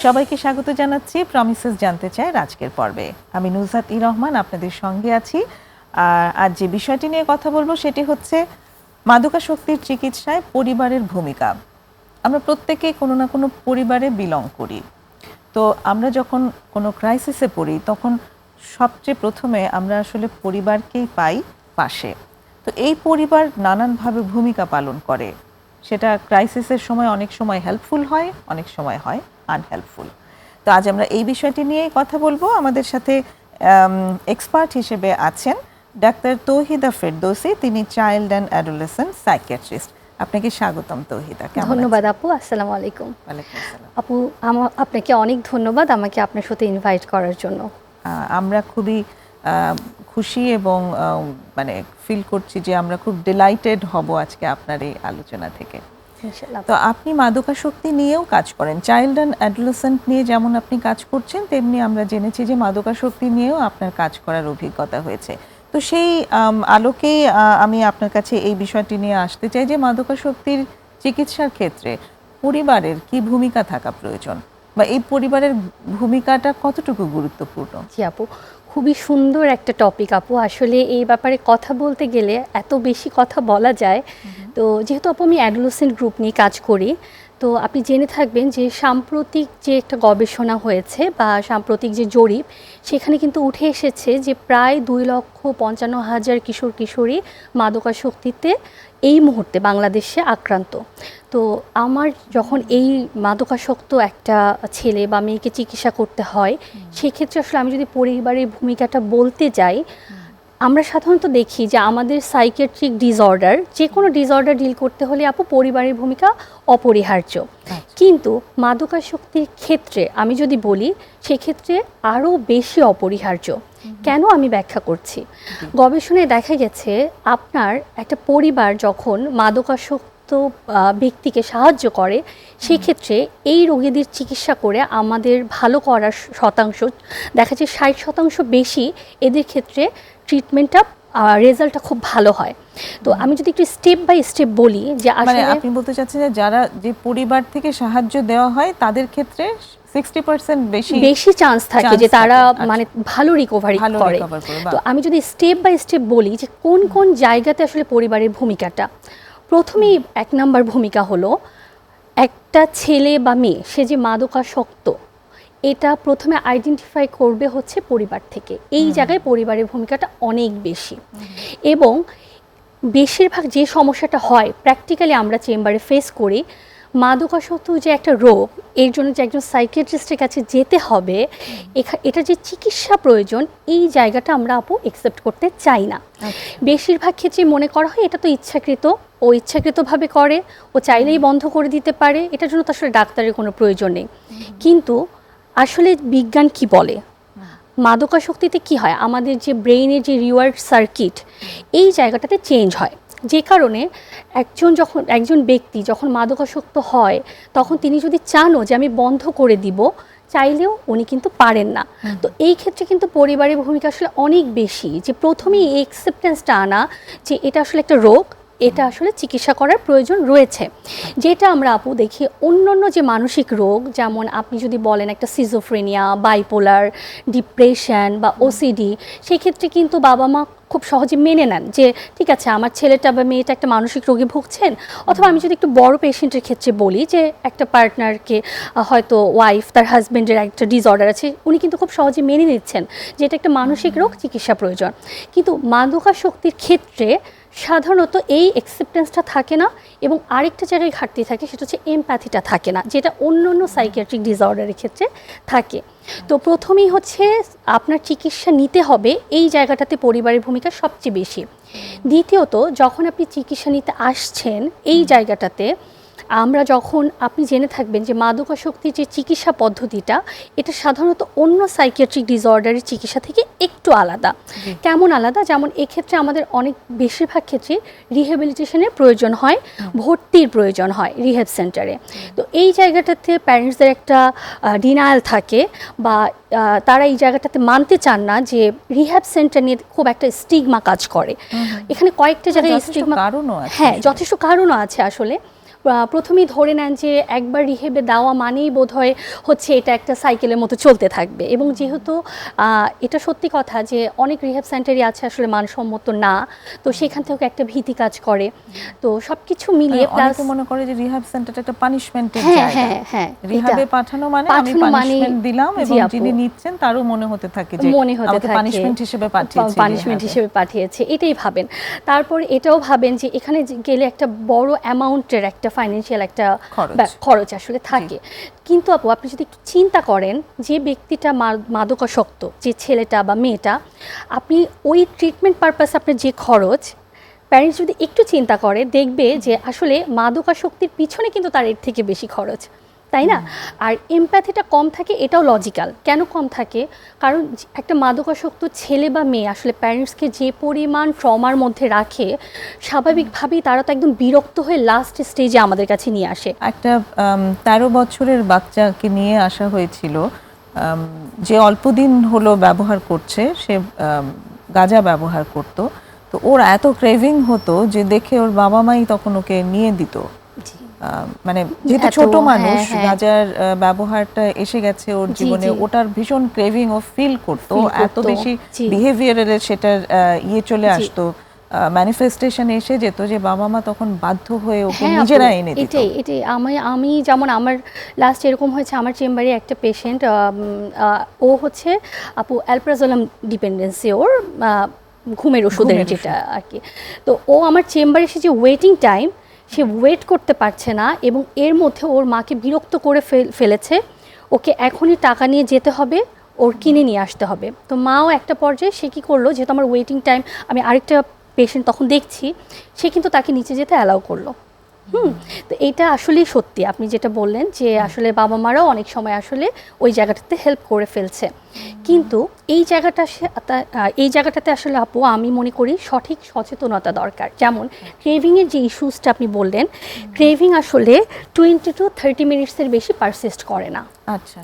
সবাইকে স্বাগত জানাচ্ছি প্রমিসেস জানতে চাই আজকের পর্বে। আমি নুজহাত রহমান আপনাদের সঙ্গে আছি। আজ যে বিষয়টি নিয়ে কথা বলবো সেটি হচ্ছে মাদকাসক্তির চিকিৎসায় পরিবারের ভূমিকা। আমরা প্রত্যেকে কোনো না কোনো পরিবারে বিলং করি। তো আমরা যখন কোনো ক্রাইসিসে পড়ি তখন সবচেয়ে প্রথমে আমরা আসলে পরিবারকেই পাই পাশে। তো এই পরিবার নানানভাবে ভূমিকা পালন করে, সেটা ক্রাইসিসের সময় অনেক সময় হেল্পফুল হয়, অনেক সময় হয় আনহেল্পফুল। তো আজ আমরা এই বিষয়টি নিয়েই কথা বলবো। আমাদের সাথে এক্সপার্ট হিসেবে আছেন ডাক্তার তৌহিদা ফেরদৌসী, তিনি চাইল্ড অ্যান্ড অ্যাডোলেসেন্ট সাইকিয়াট্রিস্ট। আপনাকে স্বাগতম তৌহিদা। ধন্যবাদ আপু, আসসালামু আলাইকুম। ওয়ালাইকুম আসসালাম আপু, আপনাকে অনেক ধন্যবাদ আমাকে আপনার সাথে ইনভাইট করার জন্য। আমরা খুবই খুশি এবং মানে ফিল করছি যে আমরা খুব ডিলাইটেড হব আজকে আপনার এই আলোচনা থেকে। তো আপনি মাদকাসক্তি নিয়েও কাজ করেন, চাইল্ড অ্যান্ড অ্যাডোলেসেন্ট নিয়ে যেমন আপনি কাজ করছেন, তেমনি আমরা জেনেছি যে মাদকাসক্তি নিয়েও আপনার কাজ করার অভিজ্ঞতা হয়েছে। তো সেই আলোকেই আমি আপনার কাছে এই বিষয়টি নিয়ে আসতে চাই যে মাদকাসক্তির চিকিৎসার ক্ষেত্রে পরিবারের কি ভূমিকা থাকা প্রয়োজন, বা এই পরিবারের ভূমিকাটা কতটুকু গুরুত্বপূর্ণ? জি আপু, খুবই সুন্দর একটা টপিক আপু। আসলে এই ব্যাপারে কথা বলতে গেলে এত বেশি কথা বলা যায়। তো যেহেতু আপু আমি অ্যাডোলেসেন্ট গ্রুপ নিয়ে কাজ করি, তো আপনি জেনে থাকবেন যে সাম্প্রতিক যে একটা গবেষণা হয়েছে বা সাম্প্রতিক যে জরিপ, সেখানে কিন্তু উঠে এসেছে যে প্রায় 2,55,000 কিশোর কিশোরী মাদকাসক্তিতে এই মুহূর্তে বাংলাদেশে আক্রান্ত। তো আমার যখন এই মাদকাসক্ত একটা ছেলে বা মেয়েকে চিকিৎসা করতে হয়, সেক্ষেত্রে আসলে আমি যদি পরিবারের ভূমিকাটা বলতে যাই, আমরা সাধারণত দেখি যে আমাদের সাইকিয়াট্রিক ডিসঅর্ডার, যে কোনো ডিসঅর্ডার ডিল করতে হলে আপু পরিবারের ভূমিকা অপরিহার্য। কিন্তু মাদকাসক্তির ক্ষেত্রে আমি যদি বলি, সেক্ষেত্রে আরও বেশি অপরিহার্য। কেন আমি ব্যাখ্যা করছি। গবেষণায় দেখা গেছে আপনার একটা পরিবার যখন মাদকাসক্ত ব্যক্তিকে সাহায্য করে, সেক্ষেত্রে এই রোগীদের চিকিৎসা করে আমাদের ভালো করার শতাংশ দেখা যায় 60% বেশি এদের ক্ষেত্রে ট্রিটমেন্টটা রেজাল্টটা খুব ভালো হয়। তো আমি যদি একটু স্টেপ বাই স্টেপ বলি যে আসলে আপনি বলতে চাচ্ছেন যে যারা যে পরিবার থেকে সাহায্য দেওয়া হয় তাদের ক্ষেত্রে 60% বেশি চান্স থাকে যে তারা মানে ভালো রিকভারি করে। তো আমি যদি স্টেপ বাই স্টেপ বলি যে কোন কোন জায়গাতে আসলে পরিবারের ভূমিকাটা, প্রথমেই 1 নাম্বার ভূমিকা হলো একটা ছেলে বা মেয়ে সে যে মাদকাসক্ত, এটা প্রথমে আইডেন্টিফাই করবে হচ্ছে পরিবার থেকে। এই জায়গায় পরিবারের ভূমিকাটা অনেক বেশি। এবং বেশিরভাগ যে সমস্যাটা হয় প্র্যাকটিক্যালি আমরা চেম্বারে ফেস করি, মাদকাসক্ত যে একটা রোগ, এর জন্য যে একজন সাইকিয়াট্রিস্টের কাছে যেতে হবে, এটা যে চিকিৎসা প্রয়োজন, এই জায়গাটা আমরা আপু একসেপ্ট করতে চাই না। বেশিরভাগ ক্ষেত্রে মনে করা হয় এটা তো ইচ্ছাকৃত, ও ইচ্ছাকৃতভাবে করে, ও চাইলেই বন্ধ করে দিতে পারে, এটার জন্য তো আসলে ডাক্তারের কোনো প্রয়োজন নেই। কিন্তু আসলে বিজ্ঞান কি বলে, মাদকাসক্তিতে কি হয়, আমাদের যে ব্রেইনের যে রিওয়ার্ড সার্কিট, এই জায়গাটাতে চেঞ্জ হয়। যে কারণে একজন ব্যক্তি যখন মাদকাসক্ত হয়, তখন তিনি যদি চানও যে আমি বন্ধ করে দিব, চাইলেও উনি কিন্তু পারেন না। তো এই ক্ষেত্রে কিন্তু পরিবারের ভূমিকা আসলে অনেক বেশি, যে প্রথমেই এই অ্যাকসেপ্টেন্সটা আনা যে এটা আসলে একটা রোগ, এটা আসলে চিকিৎসা করার প্রয়োজন রয়েছে। যেটা আমরা আপু দেখি অন্যান্য যে মানসিক রোগ, যেমন আপনি যদি বলেন একটা সিজোফ্রেনিয়া, বাইপোলার, ডিপ্রেশন বা ওসিডি, সেক্ষেত্রে কিন্তু বাবা মা খুব সহজে মেনে নেন যে ঠিক আছে আমার ছেলেটা বা মেয়েটা একটা মানসিক রোগে ভুগছেন। অথবা আমি যদি একটু বড় পেশেন্টের ক্ষেত্রে বলি যে একটা পার্টনারকে, হয়তো ওয়াইফ, তার হাজব্যান্ডের একটা ডিসঅর্ডার আছে, উনি কিন্তু খুব সহজে মেনে নিচ্ছেন যে এটা একটা মানসিক রোগ, চিকিৎসা প্রয়োজন। কিন্তু মাদকাসক্তির ক্ষেত্রে সাধারণত এই অ্যাকসেপ্টেন্সটা থাকে না, এবং আরেকটা জায়গায় ঘাটতি থাকে, সেটা হচ্ছে এমপ্যাথিটা থাকে না, যেটা অন্য অন্য সাইকিয়াট্রিক ডিসঅর্ডারের ক্ষেত্রে থাকে। তো প্রথমেই হচ্ছে আপনার চিকিৎসা নিতে হবে, এই জায়গাটাতে পরিবারের ভূমিকা সবচেয়ে বেশি। দ্বিতীয়ত, যখন আপনি চিকিৎসা নিতে আসছেন এই জায়গাটাতে, আপনি জেনে থাকবেন যে মাদকাসক্তির যে চিকিৎসা পদ্ধতিটা, এটা সাধারণত অন্য সাইকিয়াট্রিক ডিসঅর্ডারের চিকিৎসা থেকে একটু আলাদা। কেমন আলাদা? যেমন এক্ষেত্রে আমাদের বেশিরভাগ ক্ষেত্রে রিহ্যাবিলিটেশনের প্রয়োজন হয়, ভর্তির প্রয়োজন হয় রিহ্যাব সেন্টারে। তো এই জায়গাটাতে প্যারেন্টসদের একটা ডিনায়াল থাকে, বা তারা এই জায়গাটাতে মানতে চান না যে রিহ্যাব সেন্টার নিয়ে খুব একটা স্টিগমা কাজ করে। এখানে কয়েকটা জায়গায় স্টিগমা, হ্যাঁ যথেষ্ট কারণও আছে আসলে। প্রথমেই ধরে নেন যে একবার রিহেবে দেওয়া মানেই বোধহয় হচ্ছে এটা একটা সাইকেলের মতো চলতে থাকবে, এবং যেহেতু এটা সত্যি কথা যে অনেক রিহেব সেন্টারই আছে আসলে মানসম্মত না, তো সেখান থেকে একটা ভীতি কাজ করে। তো সবকিছু মিলিয়ে প্লাস অনেকে মনে করে যে রিহ্যাব সেন্টারটা একটা পানিশমেন্টের হ্যাঁ জায়গা। হ্যাঁ হ্যাঁ রিহ্যাবে পাঠানো মানে আমি পানিশমেন্ট দিলাম, এবং যিনি নিচ্ছেন তারও মনে হতে থাকে যে আমাকে পানিশমেন্ট হিসেবে পাঠিয়েছে, এটাই ভাবেন। তারপর এটাও ভাবেন যে এখানে গেলে একটা বড় অ্যামাউন্টের একটা ফাইন্যান্সিয়াল একটা খরচ আসলে থাকে। কিন্তু আপু আপনি যদি একটু চিন্তা করেন যে ব্যক্তিটা মাদকাসক্ত, যে ছেলেটা বা মেয়েটা, আপনি ওই ট্রিটমেন্ট পারপাস আপনার যে খরচ, প্যারেন্টস যদি একটু চিন্তা করে দেখবে যে আসলে মাদকাসক্তির পিছনে কিন্তু তার এর থেকে বেশি খরচ, তাই না? আর এমপ্যাথিটা কম থাকে, এটাও লজিক্যাল। কেন কম থাকে? কারণ একটা মাদকাসক্ত ছেলে বা মেয়ে আসলে প্যারেন্টসকে যে পরিমাণ ট্রমার মধ্যে রাখে, স্বাভাবিকভাবেই তারা তো একদম বিরক্ত হয়ে লাস্ট স্টেজে আমাদের কাছে নিয়ে আসে। একটা 13 বছরের বাচ্চাকে নিয়ে আসা হয়েছিল, যে অল্পদিন হলো ব্যবহার করছে, সে গাঁজা ব্যবহার করতো। তো ওর এত ক্রেভিং হতো যে দেখে ওর বাবা মাই তখন ওকে নিয়ে দিত। মানে যেহেতু ছোট মানুষ, গাঁজার ব্যবহারটা এসে গেছে ওর জীবনে, ওটার ভীষণ ক্রেভিং ও ফিল করতো, এত বেশি বিহেভিয়ারাল সেটার চলে আসতো, ম্যানিফেস্টেশন এসে যেত যে বাবা মা তখন বাধ্য হয়ে ওকে নিজেরা এনে দিত। এটাই আমি যেমন আমার লাস্ট এরকম হয়েছে, আমার চেম্বারে একটা পেশেন্ট, ও হচ্ছে আপু অ্যালপ্রাজোলাম ডিপেন্ডেন্সি, ওর ঘুমের ওষুধের যেটা আর কি। তো ও আমার চেম্বারে এসে যে ওয়েটিং টাইম, সে ওয়েট করতে পারছে না, এবং এর মধ্যে ওর মাকে বিরক্ত করে ফেলেছে, ওকে এখনই টাকা নিয়ে যেতে হবে, ওর কিনে নিয়ে আসতে হবে। তো মাও একটা পর্যায়ে সে কী করলো, যেহেতু আমার ওয়েটিং টাইম, আমি আরেকটা পেশেন্ট তখন দেখছি, সে কিন্তু তাকে নিচে যেতে অ্যালাউ করলো। তো এইটা আসলেই সত্যি আপনি যেটা বললেন যে আসলে বাবা মারাও অনেক সময় আসলে ওই জায়গাটাতে হেল্প করে ফেলছে। কিন্তু এই জায়গাটাতে আসলে আপু আমি মনে করি সঠিক সচেতনতা দরকার। যেমন ক্রেভিংয়ের যে ইস্যুসটা আপনি বললেন, ক্রেভিং আসলে 20 to 30 মিনিটসের বেশি পারসিস্ট করে না। আচ্ছা।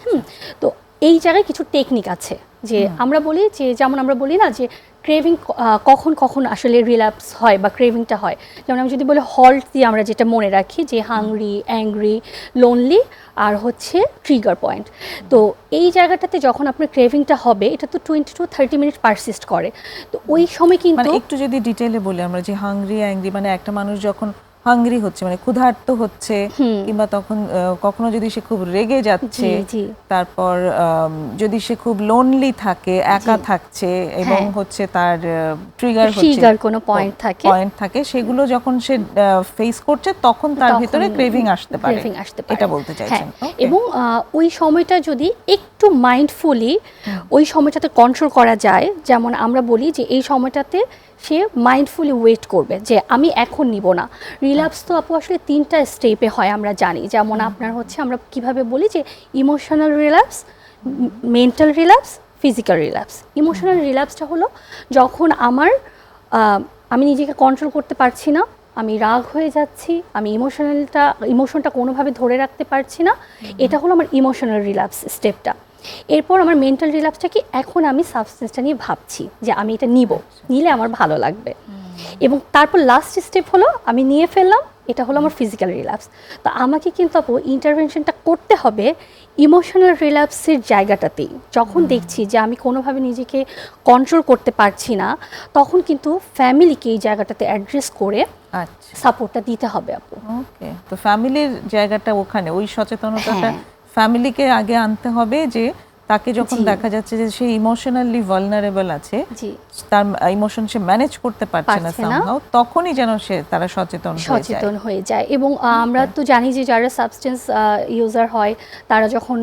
তো এই জায়গায় কিছু টেকনিক আছে, যে আমরা বলি যে, যেমন আমরা বলি না যে ক্রেভিং কখন কখন আসলে রিল্যাপস হয় বা ক্রেভিংটা হয়। যেমন আমি যদি বলি হল্ট দিয়ে আমরা যেটা মনে রাখি যে হাংরি, অ্যাংরি, লোনলি, আর হচ্ছে ট্রিগার পয়েন্ট। তো এই জায়গাটাতে যখন আপনার ক্রেভিংটা হবে, এটা তো 20 to 30 মিনিট পারসিস্ট করে। তো ওই সময় কিন্তু একটু যদি ডিটেইলে বলি আমরা, যে হাংরি, অ্যাংরি মানে একটা মানুষ যখন হাংরি হচ্ছে মানে ক্ষুধার্ত হচ্ছে, কিংবা তখন কখনো যদি সে খুব রেগে যাচ্ছে, তারপর যদি সে খুব লোনলি থাকে, একা থাকছে, এবং হচ্ছে তার ট্রিগার কোনো পয়েন্ট থাকে, সেগুলো যখন সে ফেস করছে তখন তার ভিতরে ক্রেভিং আসতে পারে, এটা বলতে চাইছেন। এবং ওই সময়টা যদি একটু মাইন্ডফুলি ওই সময়টাতে কন্ট্রোল করা যায়, যেমন আমরা বলি যে এই সময়টাতে সে মাইন্ডফুলি ওয়েট করবে যে আমি এখন নিব না। রিল্যাপস তো আপু আসলে 3টা স্টেপে হয় আমরা জানি। যেমন আপনার হচ্ছে আমরা কিভাবে বলি যে emotional relapse, mental relapse, physical relapse. Emotional রিল্যাপসটা হলো যখন আমি নিজেকে কন্ট্রোল করতে পারছি না, আমি রাগ হয়ে যাচ্ছি, আমি ইমোশনটা কোনোভাবে ধরে রাখতে পারছি না, এটা হলো আমার ইমোশনাল রিল্যাপস স্টেপটা। এরপর আমার মেন্টাল রিল্যাপসটা কি, এখন আমি সাবস্টেন্সটা নিয়ে ভাবছি যে আমি এটা নিলে আমার ভালো লাগবে, এবং তারপর লাস্ট স্টেপ হলো আমি নিয়ে ফেললাম, এটা হলো আমার ফিজিক্যাল রিল্যাপস। তো আমাকে কিন্তু আপু ইন্টারভেনশনটা করতে হবে ইমোশনাল রিল্যাপসের জায়গাটাতেই। যখন দেখছি যে আমি কোনোভাবে নিজেকে কন্ট্রোল করতে পারছি না, তখন কিন্তু ফ্যামিলিকে এই জায়গাটাতে অ্যাড্রেস করে সাপোর্টটা দিতে হবে আপু। ওকে, তো ফ্যামিলির জায়গাটা ওখানে, ওই সচেতনতাটা ফ্যামিলিকে আগে আনতে হবে, যে তাকে যখন দেখা যাচ্ছে যে সে ইমোশনালি ভালনারেবল আছে, তার ইমোশন সে ম্যানেজ করতে পারছে না সামহাউ, তখনই যেন তারা সচেতন হয়ে যায়। এবং আমরা তো জানি যে যারা সাবস্টেন্স ইউজার হয়, তারা যখন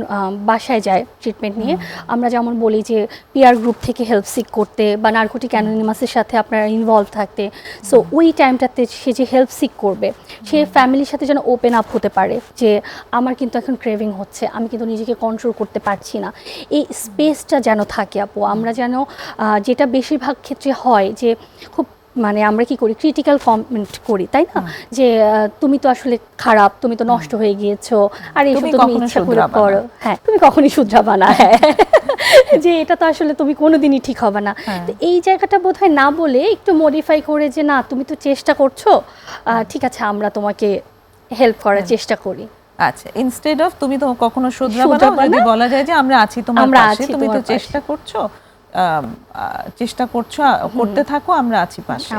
বাসায় যায় ট্রিটমেন্ট নিয়ে, আমরা যেমন বলি যে পিয়ার গ্রুপ থেকে হেল্প সিক করতে, বা নার্কোটিক অ্যানোনিমাসের সাথে আপনারা ইনভলভ থাকতে। সো ওই টাইমটাতে সে যে হেল্প সিক করবে, সে ফ্যামিলির সাথে যেন ওপেন আপ হতে পারে যে আমার কিন্তু এখন ক্রেভিং হচ্ছে, আমি কিন্তু নিজেকে কন্ট্রোল করতে পারছি না। এই স্পেসটা যেন থাকে আপু। আমরা যেন, যেটা বেশিরভাগ ক্ষেত্রে হয় যে খুব আমরা কি করি, ক্রিটিক্যাল কমেন্ট করি, তাই না, যে তুমি তো আসলে খারাপ, তুমি তো নষ্ট হয়ে গিয়েছো, আর এইসব তো তুমি ইচ্ছা করে করো, তুমি কখনই শুধরাবা না, যে এটা তো আসলে তুমি কোনোদিনই ঠিক হবে না। তো এই জায়গাটা বোধহয় না বলে একটু মডিফাই করে যে না, তুমি তো চেষ্টা করছো, ঠিক আছে আমরা তোমাকে হেল্প করার চেষ্টা করি। আচ্ছা, ইনস্টেড অফ তুমি তো কখনো শুধরাবা না, যদি বলা যায় যে আমরা আছি তোমার পাশে, তুমি তো চেষ্টা করছো, করতে থাকো, আমরা আছি পাশে,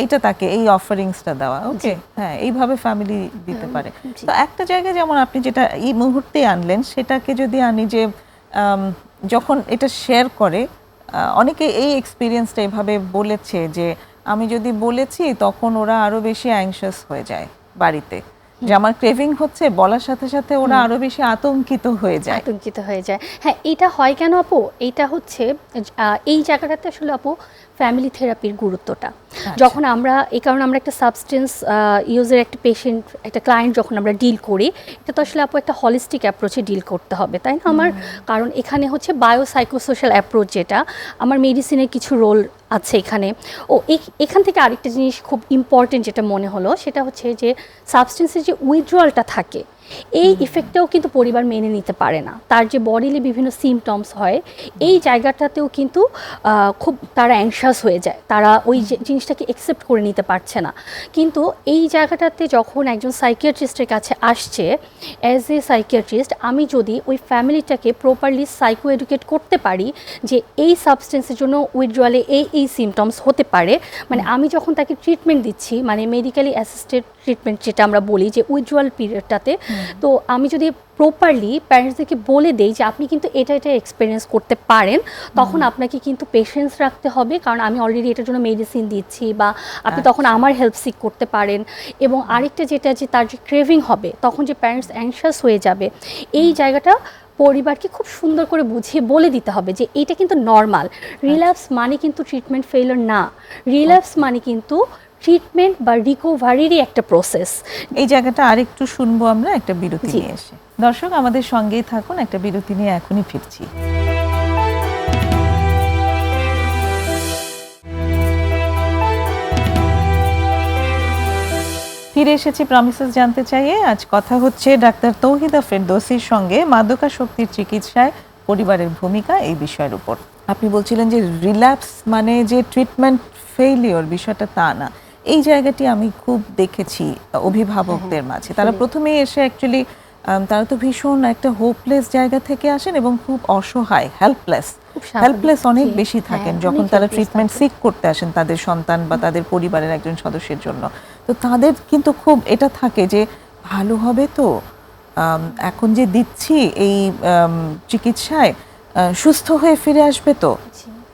এইটা তাকে এই অফারিংসটা দেওয়া। ওকে, হ্যাঁ, এইভাবে ফ্যামিলি দিতে পারে। তো একটা জায়গায় যেমন আপনি যেটা এই মুহূর্তে আনলেন, সেটাকে যদি আনি যে যখন এটা শেয়ার করে, অনেকে এই এক্সপিরিয়েন্সটা এভাবে বলেছে যে আমি যদি বলেছি তখন ওরা আরো বেশি অ্যাংশাস হয়ে যায় বাড়িতে, যে আমার ক্রেভিং হচ্ছে, বলার সাথে সাথে ওরা আরো বেশি আতঙ্কিত হয়ে যায়। হ্যাঁ, এটা হয় কেন আপু? এটা হচ্ছে এই জায়গাটাতে আসলে আপু ফ্যামিলি থেরাপির গুরুত্বটা, যখন আমরা এই কারণে আমরা একটা সাবস্টেন্স ইউজের একটা পেশেন্ট, একটা ক্লায়েন্ট যখন আমরা ডিল করি, এটা তো আসলে আপু একটা হলিস্টিক অ্যাপ্রোচে ডিল করতে হবে, তাই না আমার? কারণ এখানে হচ্ছে বায়োসাইকোসোশ্যাল অ্যাপ্রোচ, যেটা আমার মেডিসিনের কিছু রোল আছে এখানে। এখান থেকে আরেকটা জিনিস খুব ইম্পর্টেন্ট যেটা মনে হলো, সেটা হচ্ছে যে সাবস্টেন্সের যে উইথড্রয়ালটা থাকে, এই ইফেক্টটাও কিন্তু পরিবার মেনে নিতে পারে না। তার যে বডিলি বিভিন্ন সিমটমস হয়, এই জায়গাটাতেও কিন্তু খুব তারা অ্যাংশাস হয়ে যায়, তারা ওই জিনিসটাকে অ্যাকসেপ্ট করে নিতে পারছে না। কিন্তু এই জায়গাটাতে যখন একজন সাইকিয়াট্রিস্টের কাছে আসছে, অ্যাজ এ সাইকিয়াট্রিস্ট আমি যদি ওই ফ্যামিলিটাকে প্রপারলি সাইকো এডুকেট করতে পারি যে এই সাবস্টেন্সের জন্য উইথড্রয়ালে এই সিমটমস হতে পারে, মানে আমি যখন তাকে ট্রিটমেন্ট দিচ্ছি, মানে মেডিকেলি অ্যাসিস্টেড ট্রিটমেন্ট যেটা আমরা বলি যে উইথড্রয়াল পিরিয়ডটাতে, তো আমি যদি প্রপারলি প্যারেন্টসদেরকে বলে দেই যে আপনি কিন্তু এটা এক্সপিরিয়েন্স করতে পারেন, তখন আপনাকে কিন্তু পেশেন্স রাখতে হবে, কারণ আমি অলরেডি এটার জন্য মেডিসিন দিচ্ছি, বা আপনি তখন আমার হেল্প সিক করতে পারেন। এবং আরেকটা যেটা, যে তার যে ক্রেভিং হবে, তখন যে প্যারেন্টস অ্যাংশাস হয়ে যাবে, এই জায়গাটা পরিবারকে খুব সুন্দর করে বুঝিয়ে বলে দিতে হবে যে এটা কিন্তু নর্মাল। রিল্যাপস মানে কিন্তু ট্রিটমেন্ট ফেইলিওর না, রিল্যাপস মানে কিন্তু ট্রিটমেন্ট বা রিকভারিরই একটা প্রসেস। এই জায়গাটা আরেকটু শুনবো আমরা একটা বিরতি নিয়ে এসে। দর্শক আমাদের সঙ্গেই থাকুন, একটা বিরতি নিয়ে এখনই ফিরছি। ফিরে এসেছি প্রমিসেস জানতে চাইয়ে। আজ কথা হচ্ছে ডাক্তার তৌহিদা ফেরদৌসীর সঙ্গে মাদকাসক্তির চিকিৎসায় পরিবারের ভূমিকা, এই বিষয়ের উপর। আপনি বলছিলেন যে রিল্যাপস মানে যে ট্রিটমেন্ট ফেইলিওর, বিষয়টা তা না। এই জায়গাটি আমি খুব দেখেছি অভিভাবকদের মাঝে। তারা প্রথমেই এসে অ্যাকচুয়ালি তারা তো ভীষণ একটা হোপলেস জায়গা থেকে আসেন এবং খুব অসহায়, হেল্পলেস অনেক বেশি থাকেন যখন তারা ট্রিটমেন্ট সিক করতে আসেন তাদের সন্তান বা তাদের পরিবারের একজন সদস্যের জন্য। তো তাদের কিন্তু খুব এটা থাকে যে ভালো হবে তো, এখন যে দিচ্ছি এই চিকিৎসায় সুস্থ হয়ে ফিরে আসবে তো,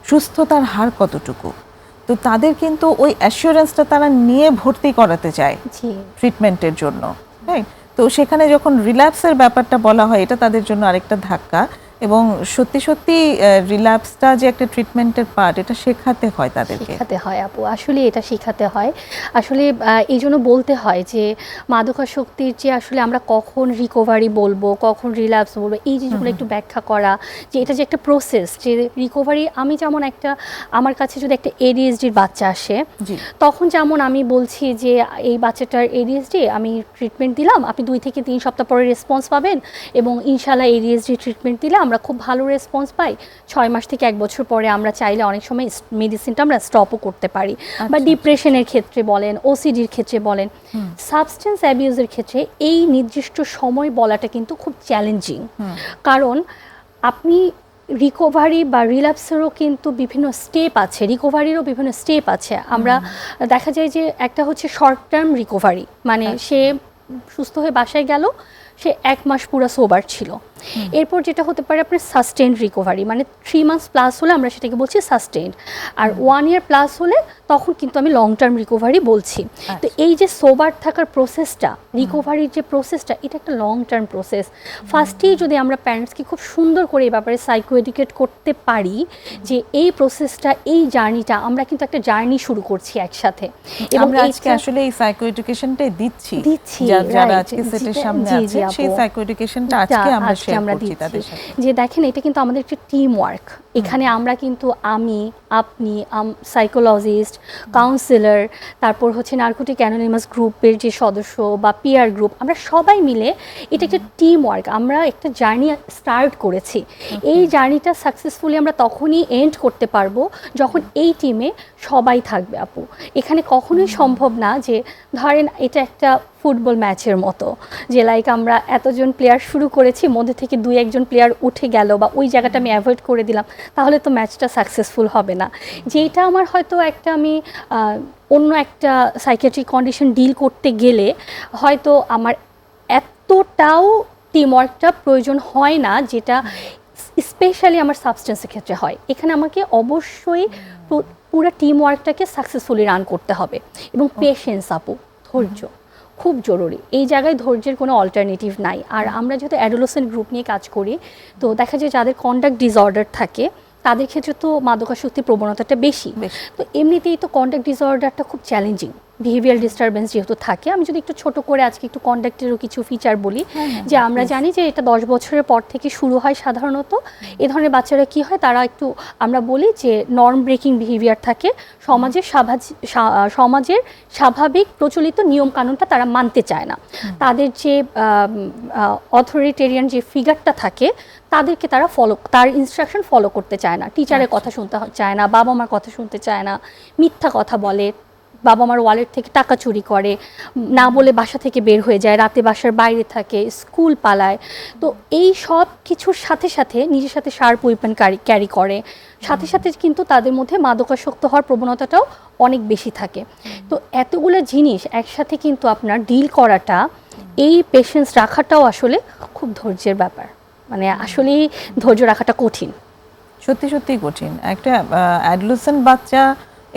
সুস্থতার হার কতটুকু। তো তাদের কিন্তু ওই অ্যাসিওরেন্সটা তারা নিয়ে ভর্তি করাতে চায় ট্রিটমেন্টের জন্য, হ্যাঁ। তো সেখানে যখন রিল্যাপসের ব্যাপারটা বলা হয়, এটা তাদের জন্য আরেকটা ধাক্কা। এবং সত্যি সত্যি রিল্যাপসটা যে একটা ট্রিটমেন্টের পার্ট, এটা শেখাতে হয় তাদেরকে, শেখাতে হয় আপু, আসলে এটা শেখাতে হয়। আসলে এই জন্য বলতে হয় যে মাদকাসক্তির যে আসলে আমরা কখন রিকভারি বলবো, কখন রিল্যাপস বলবো, এই জিনিসগুলো একটু ব্যাখ্যা করা, যে এটা যে একটা প্রসেস, যে রিকভারি। আমি যেমন আমার কাছে যদি একটা এডিএসডির বাচ্চা আসে, তখন যেমন আমি বলছি যে এই বাচ্চাটার এডিএসডি, আমি ট্রিটমেন্ট দিলাম, আপনি 2 থেকে 3 সপ্তাহ পরে রেসপন্স পাবেন, এবং ইনশাল্লাহ এডিএসডি ট্রিটমেন্ট দিলে আমরা খুব ভালো রেসপন্স পাই। 6 মাস থেকে 1 বছর পরে আমরা চাইলে অনেক সময় মেডিসিনটা আমরা স্টপও করতে পারি। বা ডিপ্রেশনের ক্ষেত্রে বলেন, ওসিডির ক্ষেত্রে বলেন, সাবস্টেন্স অ্যাবিউজের ক্ষেত্রে এই নির্দিষ্ট সময় বলাটা কিন্তু খুব চ্যালেঞ্জিং। কারণ আপনি রিকভারি বা রিল্যাপসেরও কিন্তু বিভিন্ন স্টেপ আছে, রিকভারিরও বিভিন্ন স্টেপ আছে। আমরা দেখা যায় যে একটা হচ্ছে শর্ট টার্ম রিকভারি, মানে সে সুস্থ হয়ে বাসায় গেল, সে 1 মাস পুরো সোবার ছিল। এরপর যেটা হতে পারে আপনার সাস্টেইনড রিকভারি, মানে 3 মান্থস প্লাস হলে আমরা সেটাকে বলছি সাস্টেইনড, আর 1 ইয়ার প্লাস হলে তখন কিন্তু আমি লং টার্ম রিকভারি বলছি। তো এই যে সোবার থাকার প্রসেসটা, রিকভারির যে প্রসেসটা, এটা একটা লং টার্ম প্রসেস। ফার্স্টেই যদি আমরা প্যারেন্টসকে খুব সুন্দর করে এই ব্যাপারে সাইকো এডুকেট করতে পারি যে এই প্রসেসটা, এই জার্নিটা, আমরা কিন্তু একটা জার্নি শুরু করছি একসাথে। এবং আজকে আসলে এই সাইকো এডুকেশনটাই দিচ্ছি যারা আজকে সেটের সামনে আছে, সেই সাইকো এডুকেশনটা আজকে আমরা শেয়ার করছি তাদের সাথে। যে দেখেন, এটা কিন্তু আমাদের একটা টিম ওয়ার্ক। এখানে আমরা কিন্তু আমি, আপনি, সাইকোলজিস্ট, কাউন্সিলর, তারপর হচ্ছে নার্কোটিক অ্যানোনিমাস গ্রুপের যে সদস্য বা পিয়ার গ্রুপ, আমরা সবাই মিলে এটা একটা টিম ওয়ার্ক, আমরা একটা জার্নি স্টার্ট করেছি। এই জার্নিটা সাকসেসফুলি আমরা তখনই এন্ড করতে পারবো যখন এই টিমে সবাই থাকবে আপু। এখানে কখনোই সম্ভব না যে ধরেন এটা একটা ফুটবল ম্যাচের মতো, যে লাইক আমরা এতজন প্লেয়ার শুরু করেছি, মধ্যে থেকে 2-1 প্লেয়ার উঠে গেল বা ওই জায়গাটা আমি অ্যাভয়েড করে দিলাম, তাহলে তো ম্যাচটা সাকসেসফুল হবে না। যেটা আমার হয়তো একটা আমি অন্য একটা সাইকিয়াট্রিক কন্ডিশন ডিল করতে গেলে হয়তো আমার এতটাও টিমওয়ার্কটা প্রয়োজন হয় না, যেটা স্পেশালি আমার সাবস্টেন্সের ক্ষেত্রে হয়। এখানে আমাকে অবশ্যই পুরো টিমওয়ার্কটাকে সাকসেসফুলি রান করতে হবে, এবং পেশেন্স আপু, ধৈর্য খুব জরুরি। এই জায়গায় ধৈর্যের কোনো অল্টারনেটিভ নাই। আর আমরা যেহেতু অ্যাডোলেসেন্ট গ্রুপ নিয়ে কাজ করি, তো দেখা যায় যাদের কন্ডাক্ট ডিসঅর্ডার থাকে তাদের ক্ষেত্রে তো মাদকাসক্তির প্রবণতাটা বেশি। তো এমনিতেই তো কন্ডাক্ট ডিসঅর্ডারটা খুব চ্যালেঞ্জিং, বিহেভিয়ার ডিস্টারবেন্স যেহেতু থাকে। আমি যদি একটু ছোট করে আজকে একটু কন্ডাক্টেরও কিছু ফিচার বলি, যে আমরা জানি যে এটা 10 বছরের পর থেকে শুরু হয় সাধারণত। এ ধরনের বাচ্চারা কি হয়, তারা একটু আমরা বলি যে নর্ম ব্রেকিং বিহেভিয়ার থাকে, সমাজের স্বাভাবিক প্রচলিত নিয়ম কানুনটা তারা মানতে চায় না। তাদের যে অথরিটেরিয়ান যে ফিগারটা থাকে তাদেরকে তারা তার ইনস্ট্রাকশন ফলো করতে চায় না, টিচারের কথা শুনতে চায় না, বাবা মার কথা শুনতে চায় না, মিথ্যা কথা বলে, বাবা মার ওয়ালেট থেকে টাকা চুরি করে, না বলে বাসা থেকে বের হয়ে যায়, রাতে বাসার বাইরে থাকে, স্কুল পালায়। তো এই সব কিছুর সাথে সাথে নিজের সাথে শার্প ওয়েপন ক্যারি করে, সাথে সাথে কিন্তু তাদের মধ্যে মাদকাসক্ত হওয়ার প্রবণতাটাও অনেক বেশি থাকে। তো এতগুলো জিনিস একসাথে কিন্তু আপনার ডিল করাটা, এই পেশেন্স রাখাটাও আসলে খুব ধৈর্যের ব্যাপার। মানে আসলেই ধৈর্য রাখাটা কঠিন, সত্যি সত্যি কঠিন। একটা অ্যাডোলেসেন্ট বাচ্চা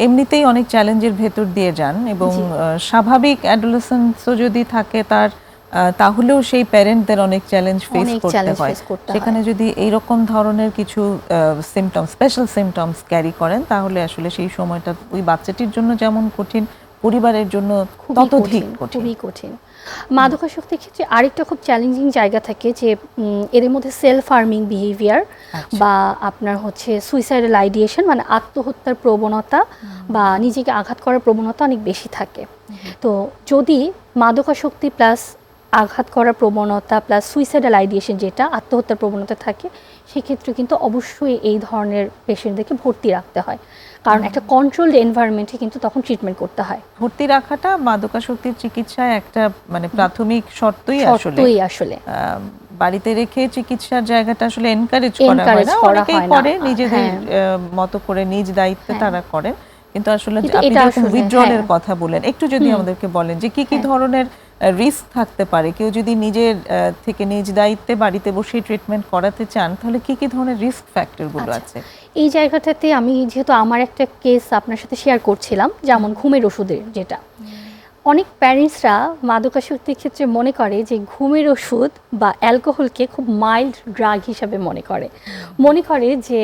এমনিতেই অনেক চ্যালেঞ্জের ভেতর দিয়ে যান, এবং স্বাভাবিক অ্যাডোলেসেন্সও যদি থাকে তার, তাহলেও সেই প্যারেন্টদের অনেক চ্যালেঞ্জ ফেস করতে হয়। সেখানে যদি এইরকম ধরনের কিছু সিমটমস, স্পেশাল সিমটমস ক্যারি করেন, তাহলে আসলে সেই সময়টা ওই বাচ্চাটির জন্য যেমন কঠিন, পরিবারের জন্য ততোধিক কঠিন, খুবই কঠিন। মাদকাসক্তির ক্ষেত্রে আরেকটা খুব চ্যালেঞ্জিং জায়গা থাকে, যে এদের মধ্যে সেলফ হার্মিং বিহেভিয়ার বা আপনার হচ্ছে সুইসাইডাল আইডিয়েশন, মানে আত্মহত্যার প্রবণতা বা নিজেকে আঘাত করার প্রবণতা অনেক বেশি থাকে। তো যদি মাদকাসক্তি প্লাস আঘাত করার প্রবণতা প্লাস সুইসাইডাল আইডিয়েশন, যেটা আত্মহত্যার প্রবণতা থাকে, সেক্ষেত্রে কিন্তু অবশ্যই এই ধরনের পেশেন্টদেরকে ভর্তি রাখতে হয়, কারণ একটা কন্ট্রোলড এনভায়রনমেন্টে কিন্তু তখন ট্রিটমেন্ট করতে হয়। ভর্তি রাখাটা মাদকাসক্তির চিকিৎসায় একটা মানে প্রাথমিক শর্তই আসলে। বাড়িতে রেখে চিকিৎসার জায়গাটা আসলে এনকারেজ করা হয় না, অনেকেই করে নিজেদের মতো করে, নিজ দায়িত্বে তারা করেন। কিন্তু আসলে আপনি যখন উইথড্রলের কথা বলেন, একটু যদি আমাদেরকে বলেন যে কি কি ধরনের রিস্ক থাকতে পারে, কেউ যদি নিজের থেকে নিজ দায়িত্বে বাড়িতে বসে ট্রিটমেন্ট করাতে চান, তাহলে কি কি ধরনের রিস্ক ফ্যাক্টরগুলো আছে? এই জায়গাটাতে আমি যেহেতু আমার একটা কেস আপনার সাথে শেয়ার করছিলাম, যেমন ঘুমের ওষুধের, যেটা অনেক প্যারেন্টসরা মাদকাসক্তির ক্ষেত্রে মনে করে যে ঘুমের ওষুধ বা অ্যালকোহলকে খুব মাইল্ড ড্রাগ হিসাবে মনে করে যে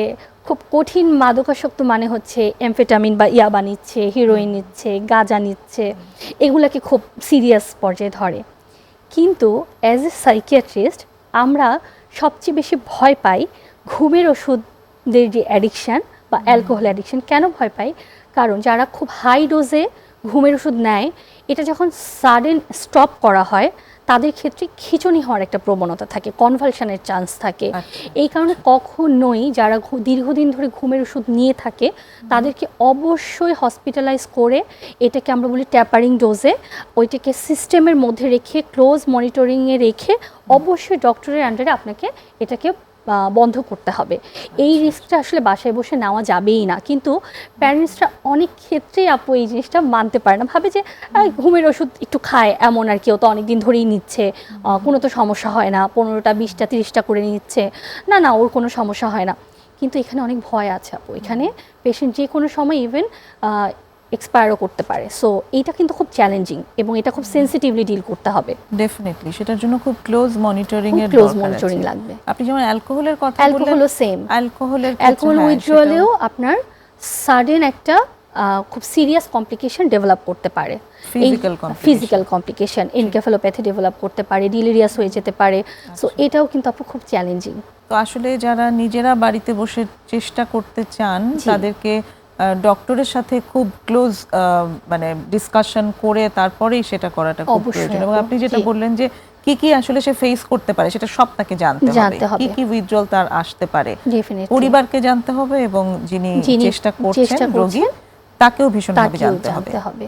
খুব কঠিন মাদকাসক্ত মানে হচ্ছে এমফেটামিন বা ইয়াবা নিচ্ছে, হিরোইন নিচ্ছে, গাঁজা নিচ্ছে, এগুলাকে খুব সিরিয়াস পর্যায়ে ধরে। কিন্তু অ্যাজ এ সাইকিয়াট্রিস্ট আমরা সবচেয়ে বেশি ভয় পাই ঘুমের ওষুধের যে অ্যাডিকশান বা অ্যালকোহল অ্যাডিকশান। কেন ভয় পাই? কারণ যারা খুব হাই ডোজে ঘুমের ওষুধ নেয়, এটা যখন সাডেন স্টপ করা হয় তাদের ক্ষেত্রে খিঁচুনি হওয়ার একটা প্রবণতা থাকে, কনভালশনের চান্স থাকে। এই কারণে কখনোই যারা দীর্ঘদিন ধরে ঘুমের ওষুধ নিয়ে থাকে তাদেরকে অবশ্যই হসপিটালাইজ করে, এটাকে আমরা বলি ট্যাপারিং ডোজে, ওইটাকে সিস্টেমের মধ্যে রেখে, ক্লোজ মনিটরিংয়ে রেখে অবশ্যই ডক্টরের আন্ডারে আপনাকে এটাকে বন্ধ করতে হবে। এই রিস্কটা আসলে বাসায় বসে নেওয়া যাবেই না। কিন্তু প্যারেন্টসরা অনেক ক্ষেত্রেই আপু এই জিনিসটা মানতে পারে না, ভাবে যে ঘুমের ওষুধ একটু খায়, এমন আর কেউ তো অনেক দিন ধরেই নিচ্ছে, কোনো তো সমস্যা হয় না, 15টা 20টা 30টা করে নিচ্ছে, না ওর কোনো সমস্যা হয় না। কিন্তু এখানে অনেক ভয় আছে আপু, এখানে পেশেন্ট যে কোনো সময় ইভেন এক্সপায়ারও করতে পারে। সো এইটা কিন্তু খুব চ্যালেঞ্জিং এবং এটা খুব সেনসিটিভলি ডিল করতে হবে। ডেফিনেটলি সেটার জন্য খুব ক্লোজ মনিটরিং লাগবে। আপনি যেমন অ্যালকোহলের কথা বললেন, অ্যালকোহলও সেম। অ্যালকোহল উইথড্রলেও আপনার সাডেন একটা খুব সিরিয়াস কমপ্লিকেশন ডেভেলপ করতে পারে, ফিজিক্যাল কমপ্লিকেশন, এনকেফালোপ্যাথি ডেভেলপ করতে পারে, ডিলিরিয়াস হয়ে যেতে পারে। সো এটাও কিন্তু আপু খুব চ্যালেঞ্জিং। তো আসলে যারা নিজেরা বাড়িতে বসে চেষ্টা করতে চান, তাদেরকে ডক্টরের সাথে খুব ক্লোজ মানে ডিসকাশন করে তারপরেই সেটা করাটা খুব প্রয়োজন। এবং আপনি যেটা বললেন যে কি কি আসলে সে ফেস করতে পারে সেটা সব তাকে জানতে হবে, কি কি উইথড্রল তার আসতে পারে, পরিবারকে জানতে হবে এবং যিনি চেষ্টা করছেন রোগী তাকেও ভীষণভাবে জানতে হবে।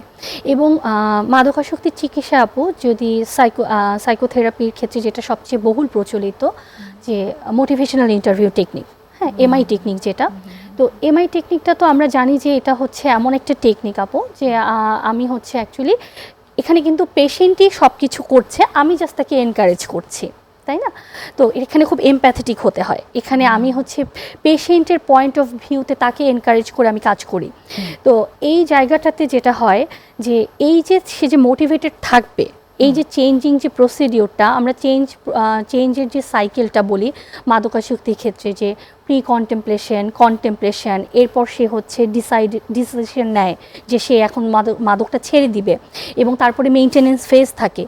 এবং মাদকাসক্তির চিকিৎসা আপু যদি সাইকোথেরাপির ক্ষেত্রে যেটা সবচেয়ে বহুল প্রচলিত যে মোটিভেশনাল ইন্টারভিউ টেকনিক, হ্যাঁ, এমআই টেকনিক যেটা। তো এমআই টেকনিকটা তো আমরা জানি যে এটা হচ্ছে এমন একটা টেকনিক আপু যে আমি হচ্ছে অ্যাকচুয়ালি এখানে কিন্তু পেশেন্টই সব কিছু করছে, আমি জাস্ট তাকে এনকারেজ করছি, তাই না? তো এখানে খুব এমপ্যাথেটিক হতে হয়, এখানে আমি হচ্ছে পেশেন্টের পয়েন্ট অফ ভিউতে তাকে এনকারেজ করে আমি কাজ করি। তো এই জায়গাটাতে যেটা হয় যে এই যে সে যে মোটিভেটেড থাকবে, এই যে চেঞ্জিং যে প্রসিডিওরটা আমরা চেঞ্জের যে সাইকেলটা বলি মাদকাসক্তির ক্ষেত্রে, যে প্রি কন্টেমপ্লেশন, এরপর সে হচ্ছে ডিসিশন নেয় যে সে এখন মাদকটা ছেড়ে দিবে, এবং তারপরে মেইনটেনেন্স ফেজ থাকে।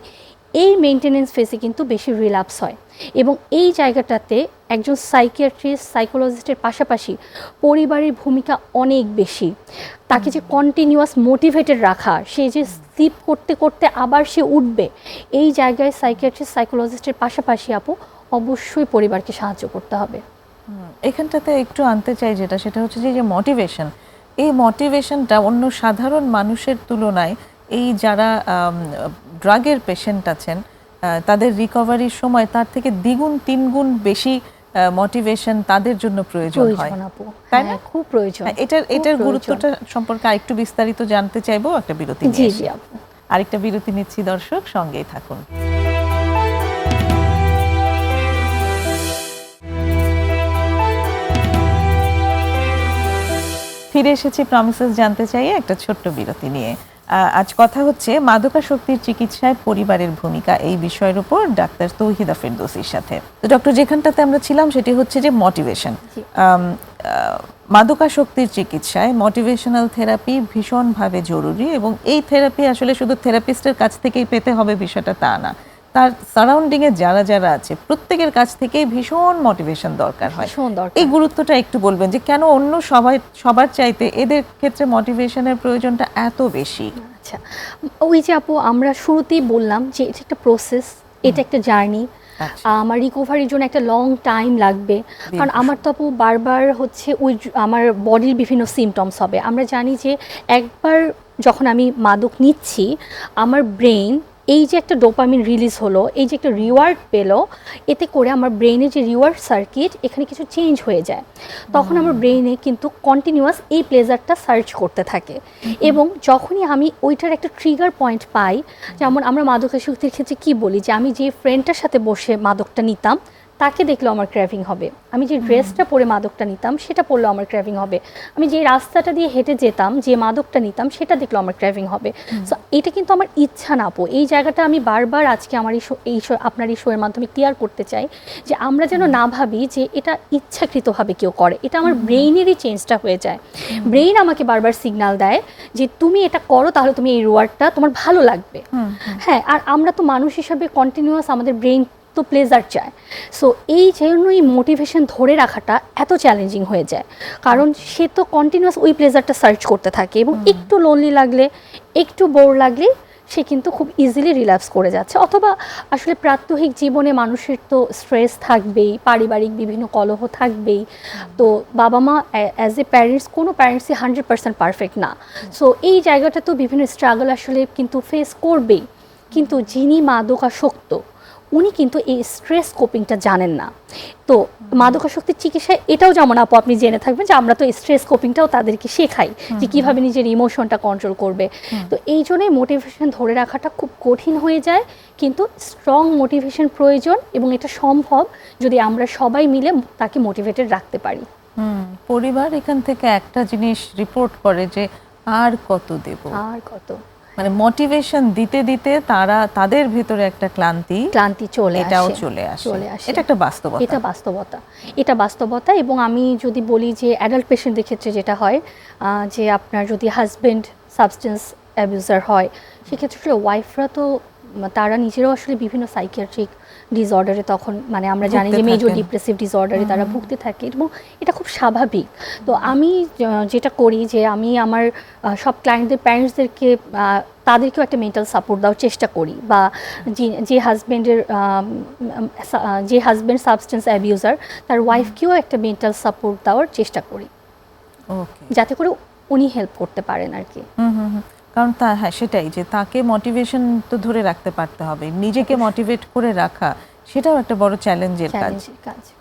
এই মেইনটেনেন্স ফেজে কিন্তু বেশি রিল্যাপস হয়, এবং এই জায়গাটাতে একজন সাইকিয়াট্রিস্ট সাইকোলজিস্টের পাশাপাশি পরিবারের ভূমিকা অনেক বেশি। তাকে যে কন্টিনিউয়াস মোটিভেটেড রাখা, সে যে স্লিপ করতে করতে আবার সে উঠবে, এই জায়গায় সাইকিয়াট্রিস্ট সাইকোলজিস্টের পাশাপাশি আপু অবশ্যই পরিবারকে সাহায্য করতে হবে। এখানটাতে একটু আনতে চাই যেটা, সেটা হচ্ছে যে মোটিভেশন, এই মোটিভেশনটা অন্য সাধারণ মানুষের তুলনায় এই যারা ড্রাগের পেশেন্ট আছেন তাদের রিকভারির সময় তার থেকে দ্বিগুণ তিনগুণ বেশি মোটিভেশন তাদের জন্য প্রয়োজন হয়, তাই না? খুব প্রয়োজন। এটার গুরুত্বটা সম্পর্কে আরেকটু বিস্তারিত জানতে চাইবো একটা বিরতি নিয়ে। জি আপু, আরেকটা বিরতি নিচ্ছি, দর্শক সঙ্গেই থাকুন। ফিরে এসেছি প্রমিসেস জানতে চাই একটা ছোট্ট বিরতি নিয়ে। আজ কথা হচ্ছে মাদকাসক্তির চিকিৎসায় পরিবারের ভূমিকা, এই বিষয়ের উপর ডাক্তার তৌহিদা ফেরদৌসীর সাথে। তো ডক্টর, যেখানটাতে আমরা ছিলাম সেটি হচ্ছে যে মোটিভেশন। মাদকাসক্তির চিকিৎসায় মোটিভেশনাল থেরাপি ভীষণভাবে জরুরি, এবং এই থেরাপি আসলে শুধু থেরাপিস্টের কাছ থেকেই পেতে হবে বিষয়টা তা না, তার সারাউন্ডিংয়ে যারা যারা আছে প্রত্যেকের কাছ থেকেই ভীষণ মোটিভেশন দরকার হয়। এই গুরুত্বটা একটু বলবেন যে কেন অন্য সবার চাইতে এদের ক্ষেত্রে মোটিভেশনের প্রয়োজনটা এত বেশি? আচ্ছা, ওই যে আপু আমরা শুরুতেই বললাম যে এটা একটা প্রসেস, এটা একটা জার্নি। আমার রিকভারির জন্য একটা লং টাইম লাগবে, কারণ আমার তো আপু বারবার হচ্ছে ওই আমার বডির বিভিন্ন সিমটমস হবে। আমরা জানি যে একবার যখন আমি মাদক নিচ্ছি, আমার ব্রেন এই যে একটা ডোপামিন রিলিজ হলো, এই যে একটা রিওয়ার্ড পেলো, এতে করে আমার ব্রেনে যে রিওয়ার্ড সার্কিট এখানে কিছু চেঞ্জ হয়ে যায়। তখন আমার ব্রেনে কিন্তু কন্টিনিউয়াস এই প্লেজারটা সার্চ করতে থাকে, এবং যখনই আমি ওইটার একটা ট্রিগার পয়েন্ট পাই, যেমন আমরা মাদকাসক্তির ক্ষেত্রে কি বলি যে আমি যে ফ্রেন্ডটার সাথে বসে মাদকটা নিতাম তাকে দেখলেও আমার ক্র্যাভিং হবে, আমি যে ড্রেসটা পরে মাদকটা নিতাম সেটা পরলেও আমার ক্র্যাভিং হবে, আমি যে রাস্তাটা দিয়ে হেঁটে যেতাম যে মাদকটা নিতাম সেটা দেখলেও আমার ক্র্যাভিং হবে। সো এটা কিন্তু আমার ইচ্ছা না আপু। এই জায়গাটা আমি বারবার আজকে আমার আপনার এই শোয়ের মাধ্যমে ক্লিয়ার করতে চাই যে আমরা যেন না ভাবি যে এটা ইচ্ছাকৃতভাবে কেউ করে, এটা আমার ব্রেইনেরই চেঞ্জটা হয়ে যায়। ব্রেইন আমাকে বারবার সিগন্যাল দেয় যে তুমি এটা করো, তাহলে তুমি এই রিওয়ার্ডটা তোমার ভালো লাগবে। হ্যাঁ, আর আমরা তো মানুষ হিসাবে কন্টিনিউয়াস আমাদের ব্রেইন তো প্লেজার চায়। সো এই জন্যই মোটিভেশন ধরে রাখাটা এত চ্যালেঞ্জিং হয়ে যায়, কারণ সে তো কন্টিনিউয়াস ওই প্লেজারটা সার্চ করতে থাকে, এবং একটু লোনলি লাগলে, একটু বোর লাগলে সে কিন্তু খুব ইজিলি রিল্যাপস করে যাচ্ছে। অথবা আসলে প্রাত্যহিক জীবনে মানুষের তো স্ট্রেস থাকবেই, পারিবারিক বিভিন্ন কলহ থাকবেই। তো বাবা মা অ্যাজ এ প্যারেন্টস, কোনো প্যারেন্টসই 100% পারফেক্ট না। সো এই জায়গাটা তো বিভিন্ন স্ট্রাগল আসলে কিন্তু ফেস করবেই, কিন্তু যিনি মাদকাসক্ত উনি কিন্তু এই স্ট্রেস কোপিংটা জানেন না। তো মাদকাসক্তির চিকিৎসায় এটাও যেমন আপু আপনি জেনে থাকবেন যে আমরা তো স্ট্রেস কোপিংটাও তাদেরকে শেখাই যে কীভাবে নিজের ইমোশনটা কন্ট্রোল করবে। তো এই জন্যই মোটিভেশন ধরে রাখাটা খুব কঠিন হয়ে যায়, কিন্তু স্ট্রং মোটিভেশন প্রয়োজন, এবং এটা সম্ভব যদি আমরা সবাই মিলে তাকে মোটিভেটেড রাখতে পারি। পরিবার এখান থেকে একটা জিনিস রিপোর্ট করে যে আর কত দেব, আর কত, মানে মোটিভেশন দিতে দিতে তাদের ভিতরে একটা ক্লান্তি চলে আসে। এটা একটা বাস্তবতা। এবং আমি যদি বলি যে অ্যাডাল্ট পেশেন্টদের ক্ষেত্রে যেটা হয় যে আপনার যদি হাজবেন্ড সাবস্টেন্স অ্যাবিউজার হয়, সেক্ষেত্রে আসলে ওয়াইফরা তো তারা নিজেরাও আসলে বিভিন্ন সাইকিয়াট্রিক ডিসঅর্ডারে তখন মানে আমরা জানি যে মেজর ডিপ্রেসিভ ডিসঅর্ডারে তারা ভুগতে থাকে, এবং এটা খুব স্বাভাবিক। তো আমি যেটা করি যে আমি আমার সব ক্লায়েন্টদের প্যারেন্টসদেরকে তাদেরকেও একটা মেন্টাল সাপোর্ট দেওয়ার চেষ্টা করি, বা যে হাজব্যান্ড সাবস্টেন্স অ্যাবিউজার তার ওয়াইফকেও একটা মেন্টাল সাপোর্ট দেওয়ার চেষ্টা করি, যাতে করে উনি হেল্প করতে পারেন আর কি। কারণ হ্যাঁ সেটাই, যে তাকে মোটিভেশন তো ধরে রাখতে পারতে হবে, নিজেকে মোটিভেট করে রাখা সেটাও একটা বড় চ্যালেঞ্জের কাজ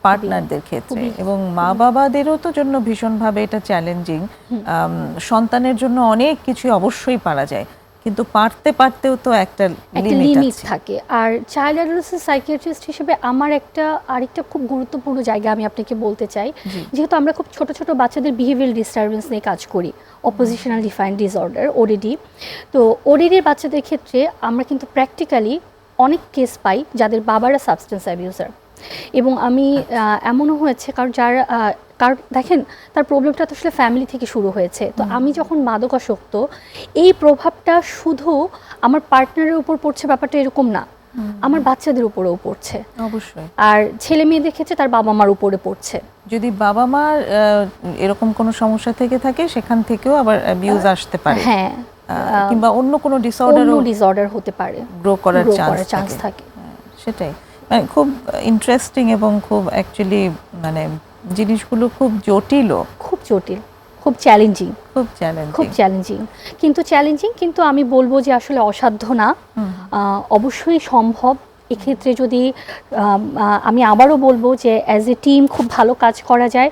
পার্টনারদের ক্ষেত্রে, এবং মা বাবাদেরও তো জন্য ভীষণভাবে এটা চ্যালেঞ্জিং। সন্তানের জন্য অনেক কিছু অবশ্যই পারা যায়, কিন্তু পারতেও তো একটা লিমিট থাকে। আর চাইল্ড অ্যাডোলেসেন্ট সাইকিয়াট্রিস্ট হিসেবে আমার আরেকটা খুব গুরুত্বপূর্ণ জায়গা আমি আপনাকে বলতে চাই, যেহেতু আমরা খুব ছোট ছোট বাচ্চাদের বিহেভিয়ারাল ডিস্টারবেন্স নিয়ে কাজ করি, অপোজিশনাল ডিফাইন্ড ডিসঅর্ডার ওডিডি। তো ওডিডির বাচ্চাদের ক্ষেত্রে আমরা কিন্তু প্র্যাকটিক্যালি অনেক কেস পাই যাদের বাবারা সাবস্টেন্স অ্যাবিউজার, এবং আমি এমনও হয়েছে কারণ দেখেন তার প্রবলেমটা তো আসলে ফ্যামিলি থেকে শুরু হয়েছে। তো আমি যখন মাদকাসক্ত, এই প্রভাবটা শুধু আমার পার্টনারের উপর পড়ছে ব্যাপারটা এরকম না, আমার বাচ্চাদের উপরেও পড়ছে অবশ্যই, আর ছেলে মেয়েদের ক্ষেত্রে তার বাবা মার উপরে পড়ছে। যদি বাবা মার এরকম কোনো সমস্যা থেকে থাকে সেখান থেকেও আবার অ্যাবিউজ আসতে পারে, হ্যাঁ, কিংবা অন্য কোনো ডিসঅর্ডার হতে পারে, গ্রো করার চান্স থাকে। সেটাই খুব ইন্টারেস্টিং এবং খুব অ্যাকচুয়ালি মানে জিনিসগুলো খুব জটিল, খুব চ্যালেঞ্জিং, কিন্তু আমি বলবো যে আসলে অসাধ্য না, অবশ্যই সম্ভব। এক্ষেত্রে যদি আমি আবারও বলবো যে অ্যাজ এ টিম খুব ভালো কাজ করা যায়,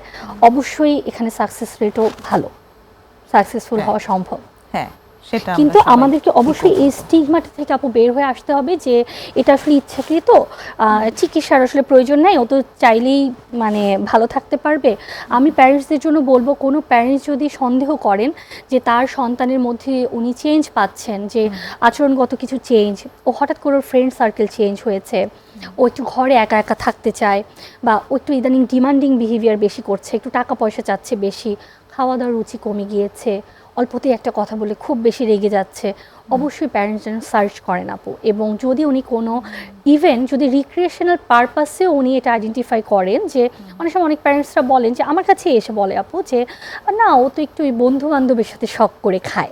অবশ্যই এখানে সাকসেস রেটও ভালো, সাকসেসফুল হওয়া সম্ভব। হ্যাঁ, কিন্তু আমাদেরকে অবশ্যই এই স্টিগমাটা থেকে আপু বের হয়ে আসতে হবে যে এটা আসলে ইচ্ছাকৃত, চিকিৎসার আসলে প্রয়োজন নাই, ও তো চাইলেই মানে ভালো থাকতে পারবে। আমি প্যারেন্টসদের জন্য বলবো, কোনো প্যারেন্টস যদি সন্দেহ করেন যে তার সন্তানের মধ্যে উনি চেঞ্জ পাচ্ছেন, যে আচরণগত কিছু চেঞ্জ, ও হঠাৎ করে ওর ফ্রেন্ড সার্কেল চেঞ্জ হয়েছে, ও একটু ঘরে একা একা থাকতে চায়, বা ও একটু ইদানিং ডিমান্ডিং বিহেভিয়ার বেশি করছে, একটু টাকা পয়সা চাচ্ছে বেশি, খাওয়া দাওয়ার রুচি কমে গিয়েছে, অল্পতেই একটা কথা বলে খুব বেশি রেগে যাচ্ছে, অবশ্যই প্যারেন্টস যেন সার্চ করেন আপু। এবং যদি উনি কোনো যদি রিক্রিয়েশনাল পারপাসে উনি এটা আইডেন্টিফাই করেন, যে অনেক সময় অনেক প্যারেন্টসরা বলেন যে আমার কাছে এসে বলে আপু যে না, ও তো একটু ওই বন্ধু বান্ধবের সাথে শখ করে খায়,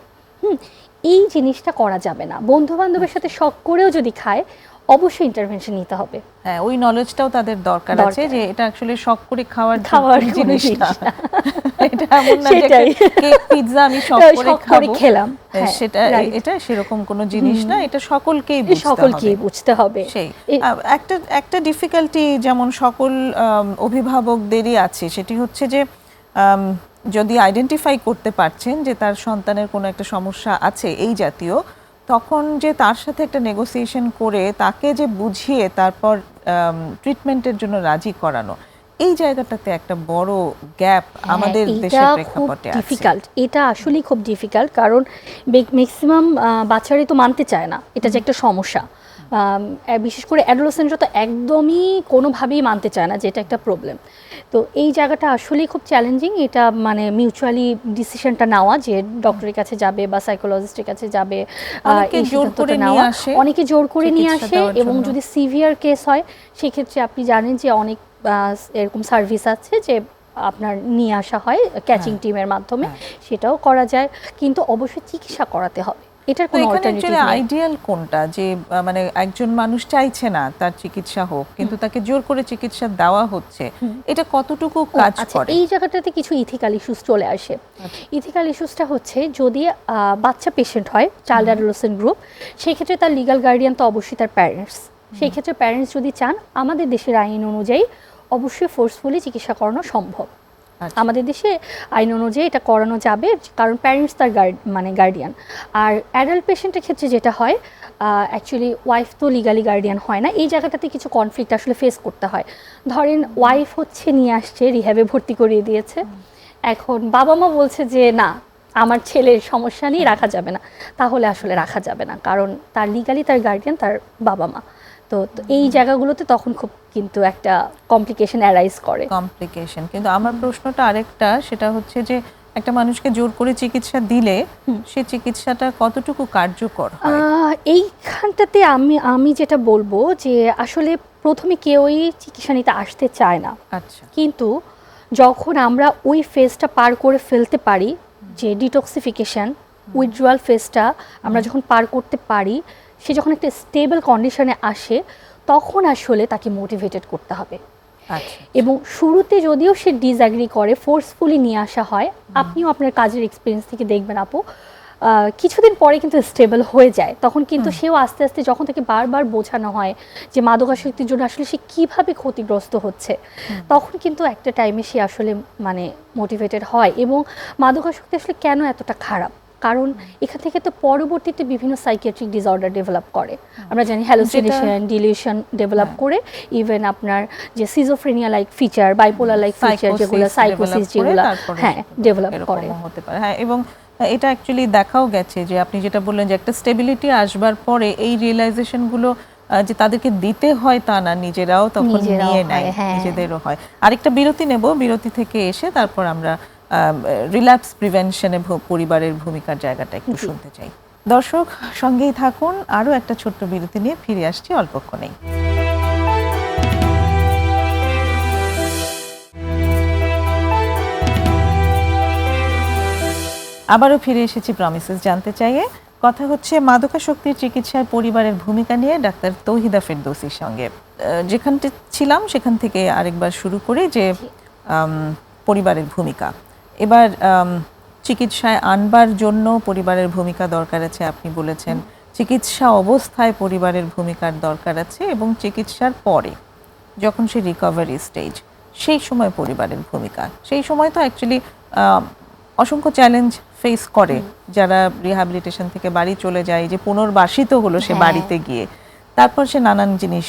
এই জিনিসটা করা যাবে না। বন্ধু বান্ধবের সাথে শখ করেও যদি খায়, অবশ্যই ইন্টারভেনশন নিতে হবে। হ্যাঁ, ওই নলেজটাও তাদের দরকার আছে যে এটা আসলে শখ করে খাওয়ার জিনিস না, এটা এমন না যে কেক পিৎজা আমি শখ করে খেলাম, সেটা এটা সেরকম কোনো জিনিস না, এটা সকলকেই বুঝতে হবে। সেই একটা ডিফিকাল্টি যেমন সকল অভিভাবকদেরই আছে, সেটি হচ্ছে যে যদি আইডেন্টিফাই করতে পারছেন যে তার সন্তানের কোনো একটা সমস্যা আছে এই জাতীয়, তখন যে তার সাথে একটা নেগোসিয়েশন করে তাকে যে বুঝিয়ে তারপর ট্রিটমেন্টের জন্য রাজি করানো, এই জায়গাটাতে একটা বড় গ্যাপ আমাদের দেশের প্রেক্ষাপটে আছে। এটা আসলেই খুব ডিফিকাল্ট, কারণ ম্যাক্সিমাম বাচ্চারাই তো মানতে চায় না এটা যে একটা সমস্যা, বিশেষ করে অ্যাডোলেসেন্টরা তো একদমই কোনোভাবেই মানতে চায় না যে এটা একটা প্রবলেম। তো এই জায়গাটা আসলেই খুব চ্যালেঞ্জিং। এটা মানে মিউচুয়ালি ডিসিশনটা নেওয়া, যে ডক্টরের কাছে যাবে বা সাইকোলজিস্টের কাছে যাবে, অনেকে জোর করে নিয়ে আসে, এবং যদি সিভিয়ার কেস হয় সেক্ষেত্রে আপনি জানেন যে অনেক এরকম সার্ভিস আছে যে আপনার নিয়ে আসা হয় ক্যাচিং টিমের মাধ্যমে, সেটাও করা যায়, কিন্তু অবশ্যই চিকিৎসা করাতে হবে। এটার কোনো অল্টারনেটিভ নেই। আইডিয়াল কোনটা, যে মানে একজন মানুষ চাইছে না তার চিকিৎসা হোক, কিন্তু তাকে জোর করে চিকিৎসা দেওয়া হচ্ছে, এটা কতটুকু কাজ করে? এই জায়গাটাতে কিছু ইথিক্যাল ইস্যুস চলে আসে। ইথিক্যাল ইস্যুসটা হচ্ছে, যদি বাচ্চা পেশেন্ট হয়, চাইল্ড অ্যাডোলেসেন্ট গ্রুপ, সেই ক্ষেত্রে তার লিগ্যাল গার্ডিয়ান তো অবশ্যই তার প্যারেন্টস। সেই ক্ষেত্রে প্যারেন্টস যদি চান, আমাদের দেশের আইন অনুযায়ী অবশ্যই ফোর্সফুলি চিকিৎসা করানো সম্ভব। আমাদের দেশে আইন অনুযায়ী এটা করানো যাবে, কারণ প্যারেন্টস তার গার্ডিয়ান। আর অ্যাডাল্ট পেশেন্টের ক্ষেত্রে যেটা হয়, অ্যাকচুয়ালি ওয়াইফ তো লিগালি গার্ডিয়ান হয় না, এই জায়গাটাতে কিছু কনফ্লিক্ট আসলে ফেস করতে হয়। ধরেন ওয়াইফ হচ্ছে নিয়ে আসছে, রিহ্যাবে ভর্তি করিয়ে দিয়েছে, এখন বাবা মা বলছে যে না, আমার ছেলের সমস্যা নিয়ে রাখা যাবে না, তাহলে আসলে রাখা যাবে না, কারণ তার লিগালি তার গার্ডিয়ান তার বাবা মা। তো এই জায়গাগুলোতে তখন খুব কিন্তু একটা কমপ্লিকেশন অ্যারাইজ করে। কিন্তু আমার প্রশ্নটা আরেকটা, সেটা হচ্ছে যে একটা মানুষকে জোর করে চিকিৎসা দিলে সে চিকিৎসাটা কতটুকু কার্যকর হয়? এইখানটাতে আমি যেটা বলবো যে আসলে প্রথমে কেউই চিকিৎসা নিতে আসতে চায় না। আচ্ছা, কিন্তু যখন আমরা ওই ফেজটা পার করে ফেলতে পারি, যে ডিটক্সিফিকেশন উইথড্রয়াল ফেজটা আমরা যখন পার করতে পারি, সে যখন একটা স্টেবল কন্ডিশনে আসে, তখন আসলে তাকে মোটিভেটেড করতে হবে। আচ্ছা। এবং শুরুতে যদিও সে ডিসঅ্যাগ্রি করে, ফোর্সফুলি নিয়ে আসা হয়, আপনিও আপনার কাজের এক্সপিরিয়েন্স থেকে দেখবেন আপু, কিছুদিন পরে কিন্তু স্টেবল হয়ে যায়। তখন কিন্তু সেও আস্তে আস্তে, যখন তাকে বারবার বোঝানো হয় যে মাদকাসক্তির জন্য আসলে সে কীভাবে ক্ষতিগ্রস্ত হচ্ছে, তখন কিন্তু একটা টাইমে সে আসলে মানে মোটিভেটেড হয়। এবং মাদকাসক্তি আসলে কেন এতটা খারাপ, কারণ এখান থেকে তো পরবর্তীতে বিভিন্ন সাইকিয়াট্রিক ডিসঅর্ডার ডেভেলপ করে। আমরা জানি হ্যালুসিনেশন, ডিলিউশন ডেভেলপ করে, ইভেন আপনার যে schizophrenia like feature, bipolar like feature, যেগুলো সাইকোসিস, যেগুলো হ্যাঁ ডেভেলপ করে হতে পারে। হ্যাঁ, এবং এটা অ্যাকচুয়ালি দেখাও গেছে যে আপনি যেটা বললেন যে একটা স্টেবিলিটি আসবার পরে এই রিয়েলাইজেশনগুলো যে তাদেরকে দিতে হয় তা না, নিজেরাও তখন নিয়ে নেয়, নিজেদেরও হয়। আরেকটা বিরতি নেব, বিরতি থেকে এসে তারপর আমরা রিল্যাপস প্রিভেনশনে পরিবারের ভূমিকার জায়গাটা একটু শুনতে চাই। দর্শক সঙ্গেই থাকুন, আরও একটা ছোট্ট বিরতি নিয়ে ফিরে আসছি অল্পক্ষণেই। আবারও ফিরে এসেছি প্রমিসেস জানতে চাইয়ে। কথা হচ্ছে মাদকাসক্তির চিকিৎসায় পরিবারের ভূমিকা নিয়ে ডাক্তার তৌহিদা ফেরদৌসীর সঙ্গে। যেখানটি ছিলাম সেখান থেকে আরেকবার শুরু করি যে পরিবারের ভূমিকা। এবার চিকিৎসায় আনবার জন্য পরিবারের ভূমিকা দরকার আছে, আপনি বলেছেন। চিকিৎসা অবস্থায় পরিবারের ভূমিকার দরকার আছে, এবং চিকিৎসার পরে যখন সে রিকভারি স্টেজ, সেই সময় পরিবারের ভূমিকা। সেই সময় তো অ্যাকচুয়ালি অসংখ্য চ্যালেঞ্জ ফেস করে যারা রিহ্যাবিলিটেশন থেকে বাড়ি চলে যায়, যে পুনর্বাসিত হলো সে বাড়িতে গিয়ে, তারপর সে নানান জিনিস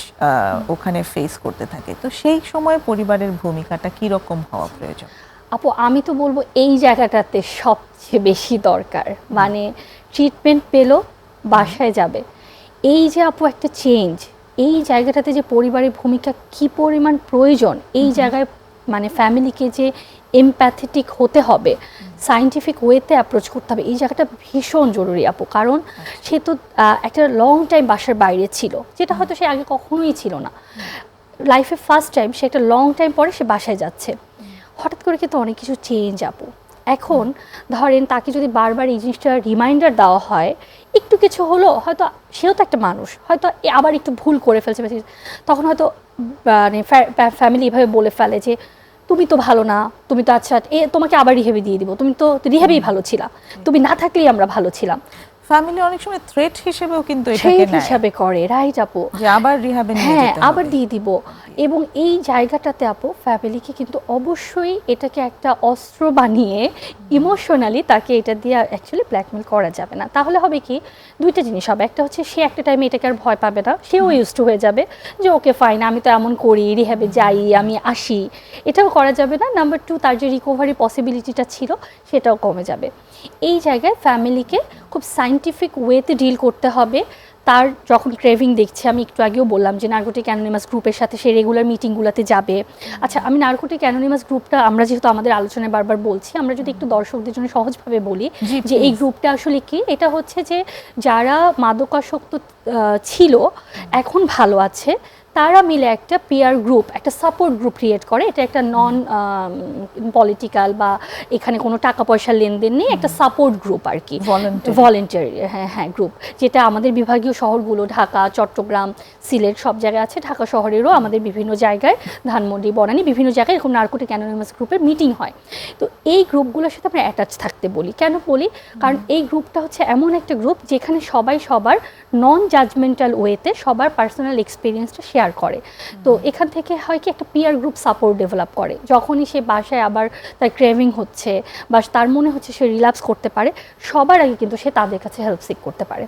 ওখানে ফেস করতে থাকে। তো সেই সময় পরিবারের ভূমিকাটা কি রকম হওয়া প্রয়োজন? আপু আমি তো বলবো এই জায়গাটাতে সবচেয়ে বেশি দরকার, মানে ট্রিটমেন্ট পেলো, বাসায় যাবে, এই যে আপু একটা চেঞ্জ, এই জায়গাটাতে যে পরিবারের ভূমিকা কি পরিমাণ প্রয়োজন, এই জায়গায় মানে ফ্যামিলিকে যে এমপ্যাথেটিক হতে হবে, সায়েন্টিফিক ওয়েতে অ্যাপ্রোচ করতে হবে, এই জায়গাটা ভীষণ জরুরি আপু। কারণ সে তো একটা লং টাইম বাসার বাইরে ছিল, যেটা হয়তো সে আগে কখনোই ছিল না। লাইফে ফার্স্ট টাইম সে একটা লং টাইম পরে সে বাসায় যাচ্ছে, হঠাৎ করে কিন্তু অনেক কিছু চেঞ্জ আপু। এখন ধরেন তাকে যদি বারবার এই জিনিসটা রিমাইন্ডার দেওয়া হয়, একটু কিছু হলো, হয়তো সেও তো একটা মানুষ, হয়তো আবার একটু ভুল করে ফেলছে, তখন হয়তো মানে ফ্যামিলি এভাবে বলে ফেলে যে তুমি তো ভালো না, তুমি তো আচ্ছা তোমাকে আবার রিহেবে দিয়ে দিব, তুমি তো রিহেবেই ভালো ছিলা, তুমি না থাকলেই আমরা ভালো ছিলাম। ফ্যামিলি অনেক সময় থ্রেট হিসেবেও কিন্তু থ্রেট হিসেবে করে, রাইট আপু, যে আবার রিহ্যাবে নিয়ে যেতে হবে, আবার দিয়ে দিব। এবং এই জায়গাটাতে আপু ফ্যামিলিকে কিন্তু অবশ্যই এটাকে একটা অস্ত্র বানিয়ে ইমোশনালি তাকে এটা দিয়ে অ্যাকচুয়ালি ব্ল্যাকমেল করা যাবে না। তাহলে হবে কি, দুইটা জিনিস হবে, একটা হচ্ছে সে একটা টাইমে এটাকে আর ভয় পাবে না, সেও ইউজ টু হয়ে যাবে যে ওকে ফাইন, আমি তো এমন করি, রিহ্যাবে যাই, আমি আসি, এটাও করা যাবে না। নাম্বার টু, তার যে রিকভারি পসিবিলিটিটা ছিল সেটাও কমে যাবে। এই জায়গায় ফ্যামিলিকে খুব সায়েন্টিফিক ওয়েতে ডিল করতে হবে। তার যখন ক্রেভিং দেখছে, আমি একটু আগেও বললাম যে নার্কোটিক অ্যানোনিমাস গ্রুপের সাথে সে রেগুলার মিটিংগুলোতে যাবে। আচ্ছা, আমি নার্কোটিক অ্যানোনিমাস গ্রুপটা, আমরা যেহেতু আমাদের আলোচনায় বারবার বলছি, আমরা যদি একটু দর্শকদের জন্য সহজভাবে বলি যে এই গ্রুপটা আসলে কি, এটা হচ্ছে যে যারা মাদকাসক্ত ছিল এখন ভালো আছে, তারা মিলে একটা পিয়ার গ্রুপ, একটা সাপোর্ট গ্রুপ ক্রিয়েট করে। এটা একটা নন পলিটিক্যাল বা এখানে কোনো টাকা পয়সার লেনদেন নেই, একটা সাপোর্ট গ্রুপ আর কি, ভলেন্টারি হ্যাঁ গ্রুপ, যেটা আমাদের বিভাগীয় শহরগুলো ঢাকা, চট্টগ্রাম, সিলেট সব জায়গায় আছে। ঢাকা শহরেরও আমাদের বিভিন্ন জায়গায়, ধানমন্ডি, বনানী, বিভিন্ন জায়গায় এরকম নার্কোটিক অ্যানোনিমাস গ্রুপের মিটিং হয়। তো এই গ্রুপগুলোর সাথে আমরা অ্যাটাচ থাকতে বলি। কেন বলি? কারণ এই গ্রুপটা হচ্ছে এমন একটা গ্রুপ যেখানে সবাই সবার নন জাজমেন্টাল ওয়েতে সবার পার্সোনাল এক্সপিরিয়েন্সটা শেয়ার করে। তো এখান থেকে হয় কি, একটা পিয়ার গ্রুপ সাপোর্ট ডেভেলপ করে। যখনই সে বাসায় আবার তার ক্রেভিং হচ্ছে বা তার মনে হচ্ছে সে রিল্যাপস করতে পারে, সবার আগে কিন্তু সে তাদের কাছে হেল্প সিক করতে পারে।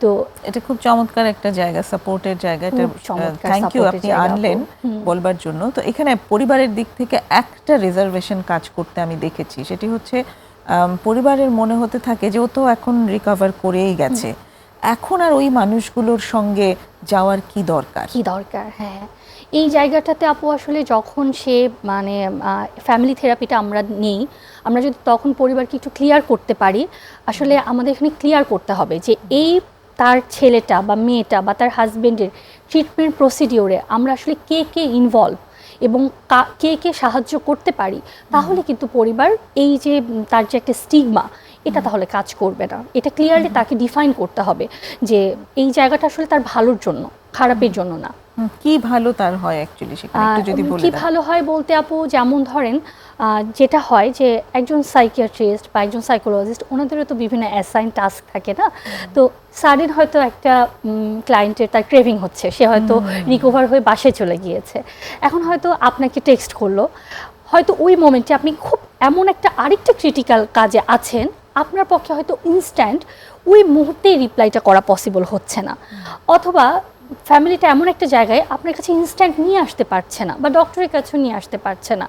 তো এটা খুব চমৎকার একটা জায়গা, সাপোর্টের জায়গা। এটা থ্যাংক ইউ, আপনি আনলেন বলবার জন্য। তো এখানে পরিবারের দিক থেকে একটা রিজার্ভেশন কাজ করতে আমি দেখেছি, সেটি হচ্ছে পরিবারের মনে হতে থাকে যে ও তো এখন রিকভার করেই গেছে, এখন আর ওই মানুষগুলোর সঙ্গে যাওয়ার কি দরকার। হ্যাঁ, এই জায়গাটাতে আপু আসলে যখন সে মানে ফ্যামিলি থেরাপিটা আমরা নেই, আমরা যদি তখন পরিবারকে একটু ক্লিয়ার করতে পারি, আসলে আমাদের এখানে ক্লিয়ার করতে হবে যে এই তার ছেলেটা বা মেয়েটা বা তার হাজবেন্ডের ট্রিটমেন্ট প্রসিডিওরে আমরা আসলে কে কে ইনভলভ এবং কে কে সাহায্য করতে পারি, তাহলে কিন্তু পরিবার এই যে তার যে একটা স্টিগমা, এটা তাহলে কাজ করবে না। এটা ক্লিয়ারলি তাকে ডিফাইন করতে হবে যে এই জায়গাটা আসলে তার ভালোর জন্য, খারাপের জন্য না। কি ভালো তার হয় অ্যাকচুয়ালি সেখানে একটু যদি বলে কি দেন। ভালো হয় বলতে আপু, যেমন ধরেন যেটা হয় যে একজন সাইকিয়াট্রিস্ট বা একজন সাইকোলজিস্ট ওনাদেরও তো বিভিন্ন অ্যাসাইন টাস্ক থাকে না। তো সাডেন হয়তো একটা ক্লায়েন্টের তার ক্রেভিং হচ্ছে, সে হয়তো রিকভার হয়ে বাসায় চলে গিয়েছে, এখন হয়তো আপনাকে টেক্সট করলো, হয়তো ওই মোমেন্টে আপনি খুব এমন একটা আরেকটা ক্রিটিক্যাল কাজে আছেন, আপনার পক্ষে হয়তো ইনস্ট্যান্ট ওই মুহূর্তেই রিপ্লাইটা করা পসিবল হচ্ছে না, অথবা ফ্যামিলিটা এমন একটা জায়গায় আপনার কাছে ইনস্ট্যান্ট নিয়ে আসতে পারছে না বা ডক্টরের কাছেও নিয়ে আসতে পারছে না,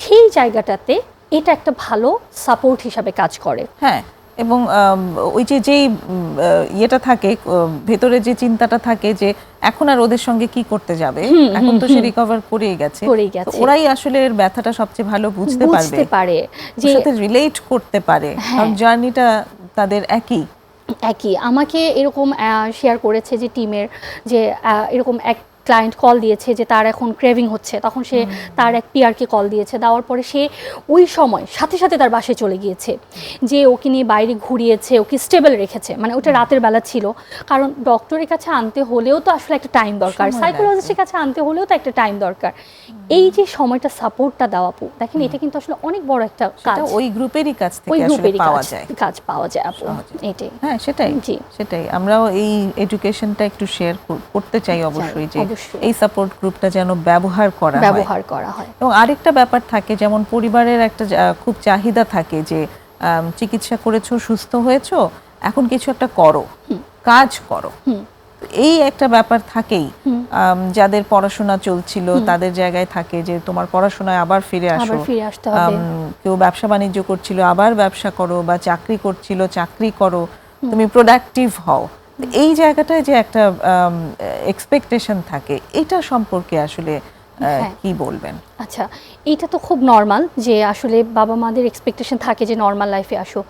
সেই জায়গাটাতে এটা একটা ভালো সাপোর্ট হিসাবে কাজ করে। হ্যাঁ, এবং ওই যে যেই ইয়েটা থাকে ভেতরে যে চিন্তাটা থাকে যে এখন আর ওদের সঙ্গে কি করতে যাবে, এখন তো সে রিকভার করেই গেছে, তো ওরাই আসলে এর ব্যথাটা সবচেয়ে ভালো বুঝতে পারে, যে সাথে রিলেট করতে পারে, কারণ জার্নিটা তাদের একই। আমাকে এরকম শেয়ার করেছে যে টিমের যে এরকম এক ক্লায়েন্ট কল দিয়েছে যে তার এখন ক্রেভিং হচ্ছে, তখন সে তার এক পিআরকে কল দিয়েছে, দেওয়ার পরে সে ওই সময় সাথে সাথে তার বাসায় চলে গিয়েছে, যে ওকে নিয়ে বাইরে ঘুরিয়েছে, ওকে স্টেবল রেখেছে, মানে ওটা রাতের বেলা ছিল, কারণ ডক্টরের কাছে আনতে হলেও তো আসলে একটা টাইম দরকার, সাইকোলজিস্টের কাছে আনতে হলেও তো একটা টাইম দরকার। এই যে সময়টা সাপোর্টটা দেওয়া, আপু দেখেন এটা কিন্তু আসলে অনেক বড় একটা কাজ, ওই গ্রুপেরই কাজ থেকে আসলে পাওয়া যায় আপু, এটাই। হ্যাঁ, সেটাই আমরাও এই এডুকেশনটা একটু শেয়ার করতে চাই অবশ্যই, যে এই সাপোর্ট গ্রুপটা যেন ব্যবহার করা হয়। এবং আরেকটা ব্যাপার থাকে, যেমন পরিবারের একটা খুব চাহিদা থাকে যে চিকিৎসা করেছো, সুস্থ হয়েছো, এখন কিছু একটা করো, কাজ করো, এই একটা ব্যাপার থাকেই। যাদের পড়াশোনা চলছিল তাদের জায়গায় থাকে যে তোমার পড়াশোনায় আবার ফিরে আসতে হবে, কেউ ব্যবসা বাণিজ্য করছিল, আবার ব্যবসা করো, বা চাকরি করছিল, চাকরি করো, তুমি প্রোডাক্টিভ হও। এই জায়গাটায় যে একটা এক্সপেকটেশন থাকে, এটা সম্পর্কে আসলে কি বলবেন? আচ্ছা, এইটা তো খুব নর্মাল যে আসলে বাবা মাদের এক্সপেকটেশন থাকে যে নর্মাল লাইফে আসো।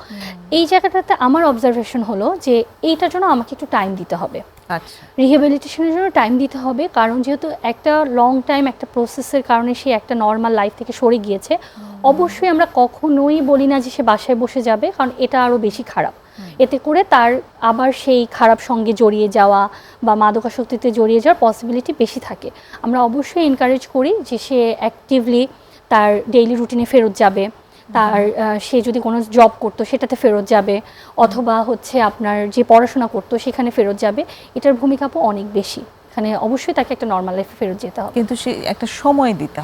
এই জায়গাটাতে আমার অবজারভেশন হলো যে এইটার জন্য আমাকে একটু টাইম দিতে হবে, আচ্ছা, রিহ্যাবিলিটেশনের জন্য টাইম দিতে হবে, কারণ যেহেতু একটা লং টাইম একটা প্রসেসের কারণে সে একটা নর্মাল লাইফ থেকে সরে গিয়েছে। অবশ্যই আমরা কখনোই বলি না যে সে বাসায় বসে যাবে, কারণ এটা আরও বেশি খারাপ, এতে করে তার আবার সেই খারাপ সঙ্গে জড়িয়ে যাওয়া বা মাদকাসক্তিতে জড়িয়ে যাওয়ার পসিবিলিটি বেশি থাকে। আমরা অবশ্যই এনকারেজ করি যে সে অ্যাক্টিভলি তার ডেইলি রুটিনে ফেরত যাবে, তার সে যদি কোনো জব করতো সেটাতে ফেরত যাবে, অথবা হচ্ছে আপনার যে পড়াশোনা করতো সেখানে ফেরত যাবে। এটার ভূমিকা অনেক বেশি, এখানে অবশ্যই তাকে একটা নর্মাল লাইফে ফেরত যেতে হবে, কিন্তু সে একটা সময় দিতে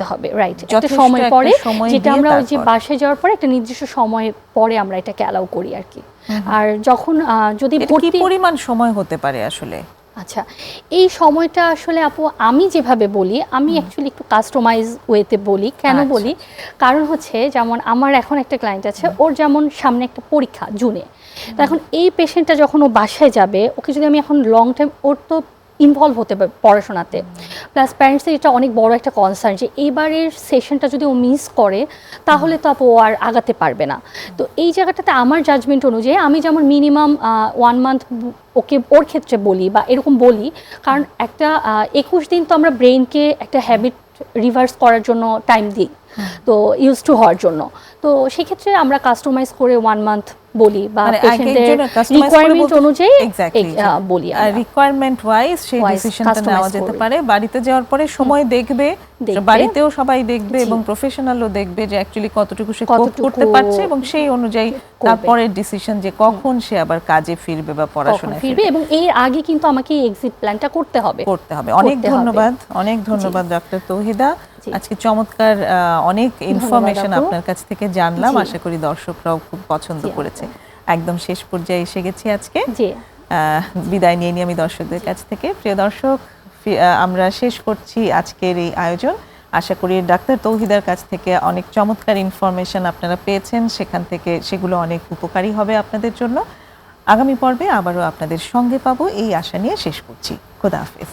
হবে, রাইট, একটা সময় পরে, যেটা আমরা ওই যে বাসায় যাওয়ার পরে একটা নির্দিষ্ট সময় পরে আমরা এটাকে অ্যালাউ করি আর কি। আর যখন যদি কি পরিমাণ সময় হতে পারে আসলে? আচ্ছা, এই সময়টা আসলে আপু আমি যেভাবে বলি, আমি অ্যাকচুয়ালি একটু কাস্টমাইজ ওয়েতে বলি। কেন বলি? কারণ হচ্ছে যেমন আমার এখন একটা ক্লায়েন্ট আছে, ওর যেমন সামনে একটা পরীক্ষা জুনে, তো এখন এই পেশেন্টটা যখন ও বাসায় যাবে, ওকে যদি আমি এখন লং টাইম, ওর তো ইনভলভ হতে পারে পড়াশোনাতে, প্লাস প্যারেন্টসের এটা অনেক বড় একটা কনসার্ন যে এইবারের সেশনটা যদি ও মিস করে তাহলে তো আপু ও আর আগাতে পারবে না। তো এই জায়গাটাতে আমার জাজমেন্ট অনুযায়ী আমি যেমন মিনিমাম 1 মান্থ ওকে ওর ক্ষেত্রে বলি বা এরকম বলি, কারণ একটা 21 দিন তো আমরা ব্রেনকে একটা হ্যাবিট রিভার্স করার জন্য টাইম দিই, তো ইউজ টু হওয়ার জন্য। তো সেক্ষেত্রে আমরা কাস্টমাইজ করে 1 মান্থ বলি বা পেশেন্টের রিকোয়ারমেন্ট অনুযায়ী বলি, রিকোয়ারমেন্ট ওয়াইজ সেই ডিসিশনটা নেওয়া যেতে পারে। বাড়িতে যাওয়ার পরে সময় দেখবে, বাড়িতেও সবাই দেখবে এবং প্রফেশনালও দেখবে যে অ্যাকচুয়ালি কতটুকু সে কোপ করতে পারছে, এবং সেই অনুযায়ী তারপরের ডিসিশন যে কখন সে আবার কাজে ফিরবে বা পড়াশোনায় ফিরবে। এবং এর আগে কিন্তু আমাকে এক্সিট প্ল্যানটা করতে হবে। অনেক ধন্যবাদ ডক্টর তৌহিদা, আজকে চমৎকার অনেক ইনফরমেশন আপনার কাছ থেকে জানলাম। আশা করি দর্শকরাও খুব পছন্দ করেছে। একদম শেষ পর্যায়ে এসে গেছি আজকে, বিদায় নিয়ে নিই আমি দর্শকদের কাছ থেকে। প্রিয় দর্শক, আমরা শেষ করছি আজকের এই আয়োজন। আশা করি ডাক্তার তৌহিদার কাছ থেকে অনেক চমৎকার ইনফরমেশন আপনারা পেয়েছেন, সেখান থেকে সেগুলো অনেক উপকারী হবে আপনাদের জন্য। আগামী পর্বে আবারও আপনাদের সঙ্গে পাবো এই আশা নিয়ে শেষ করছি। খোদা হাফেজ।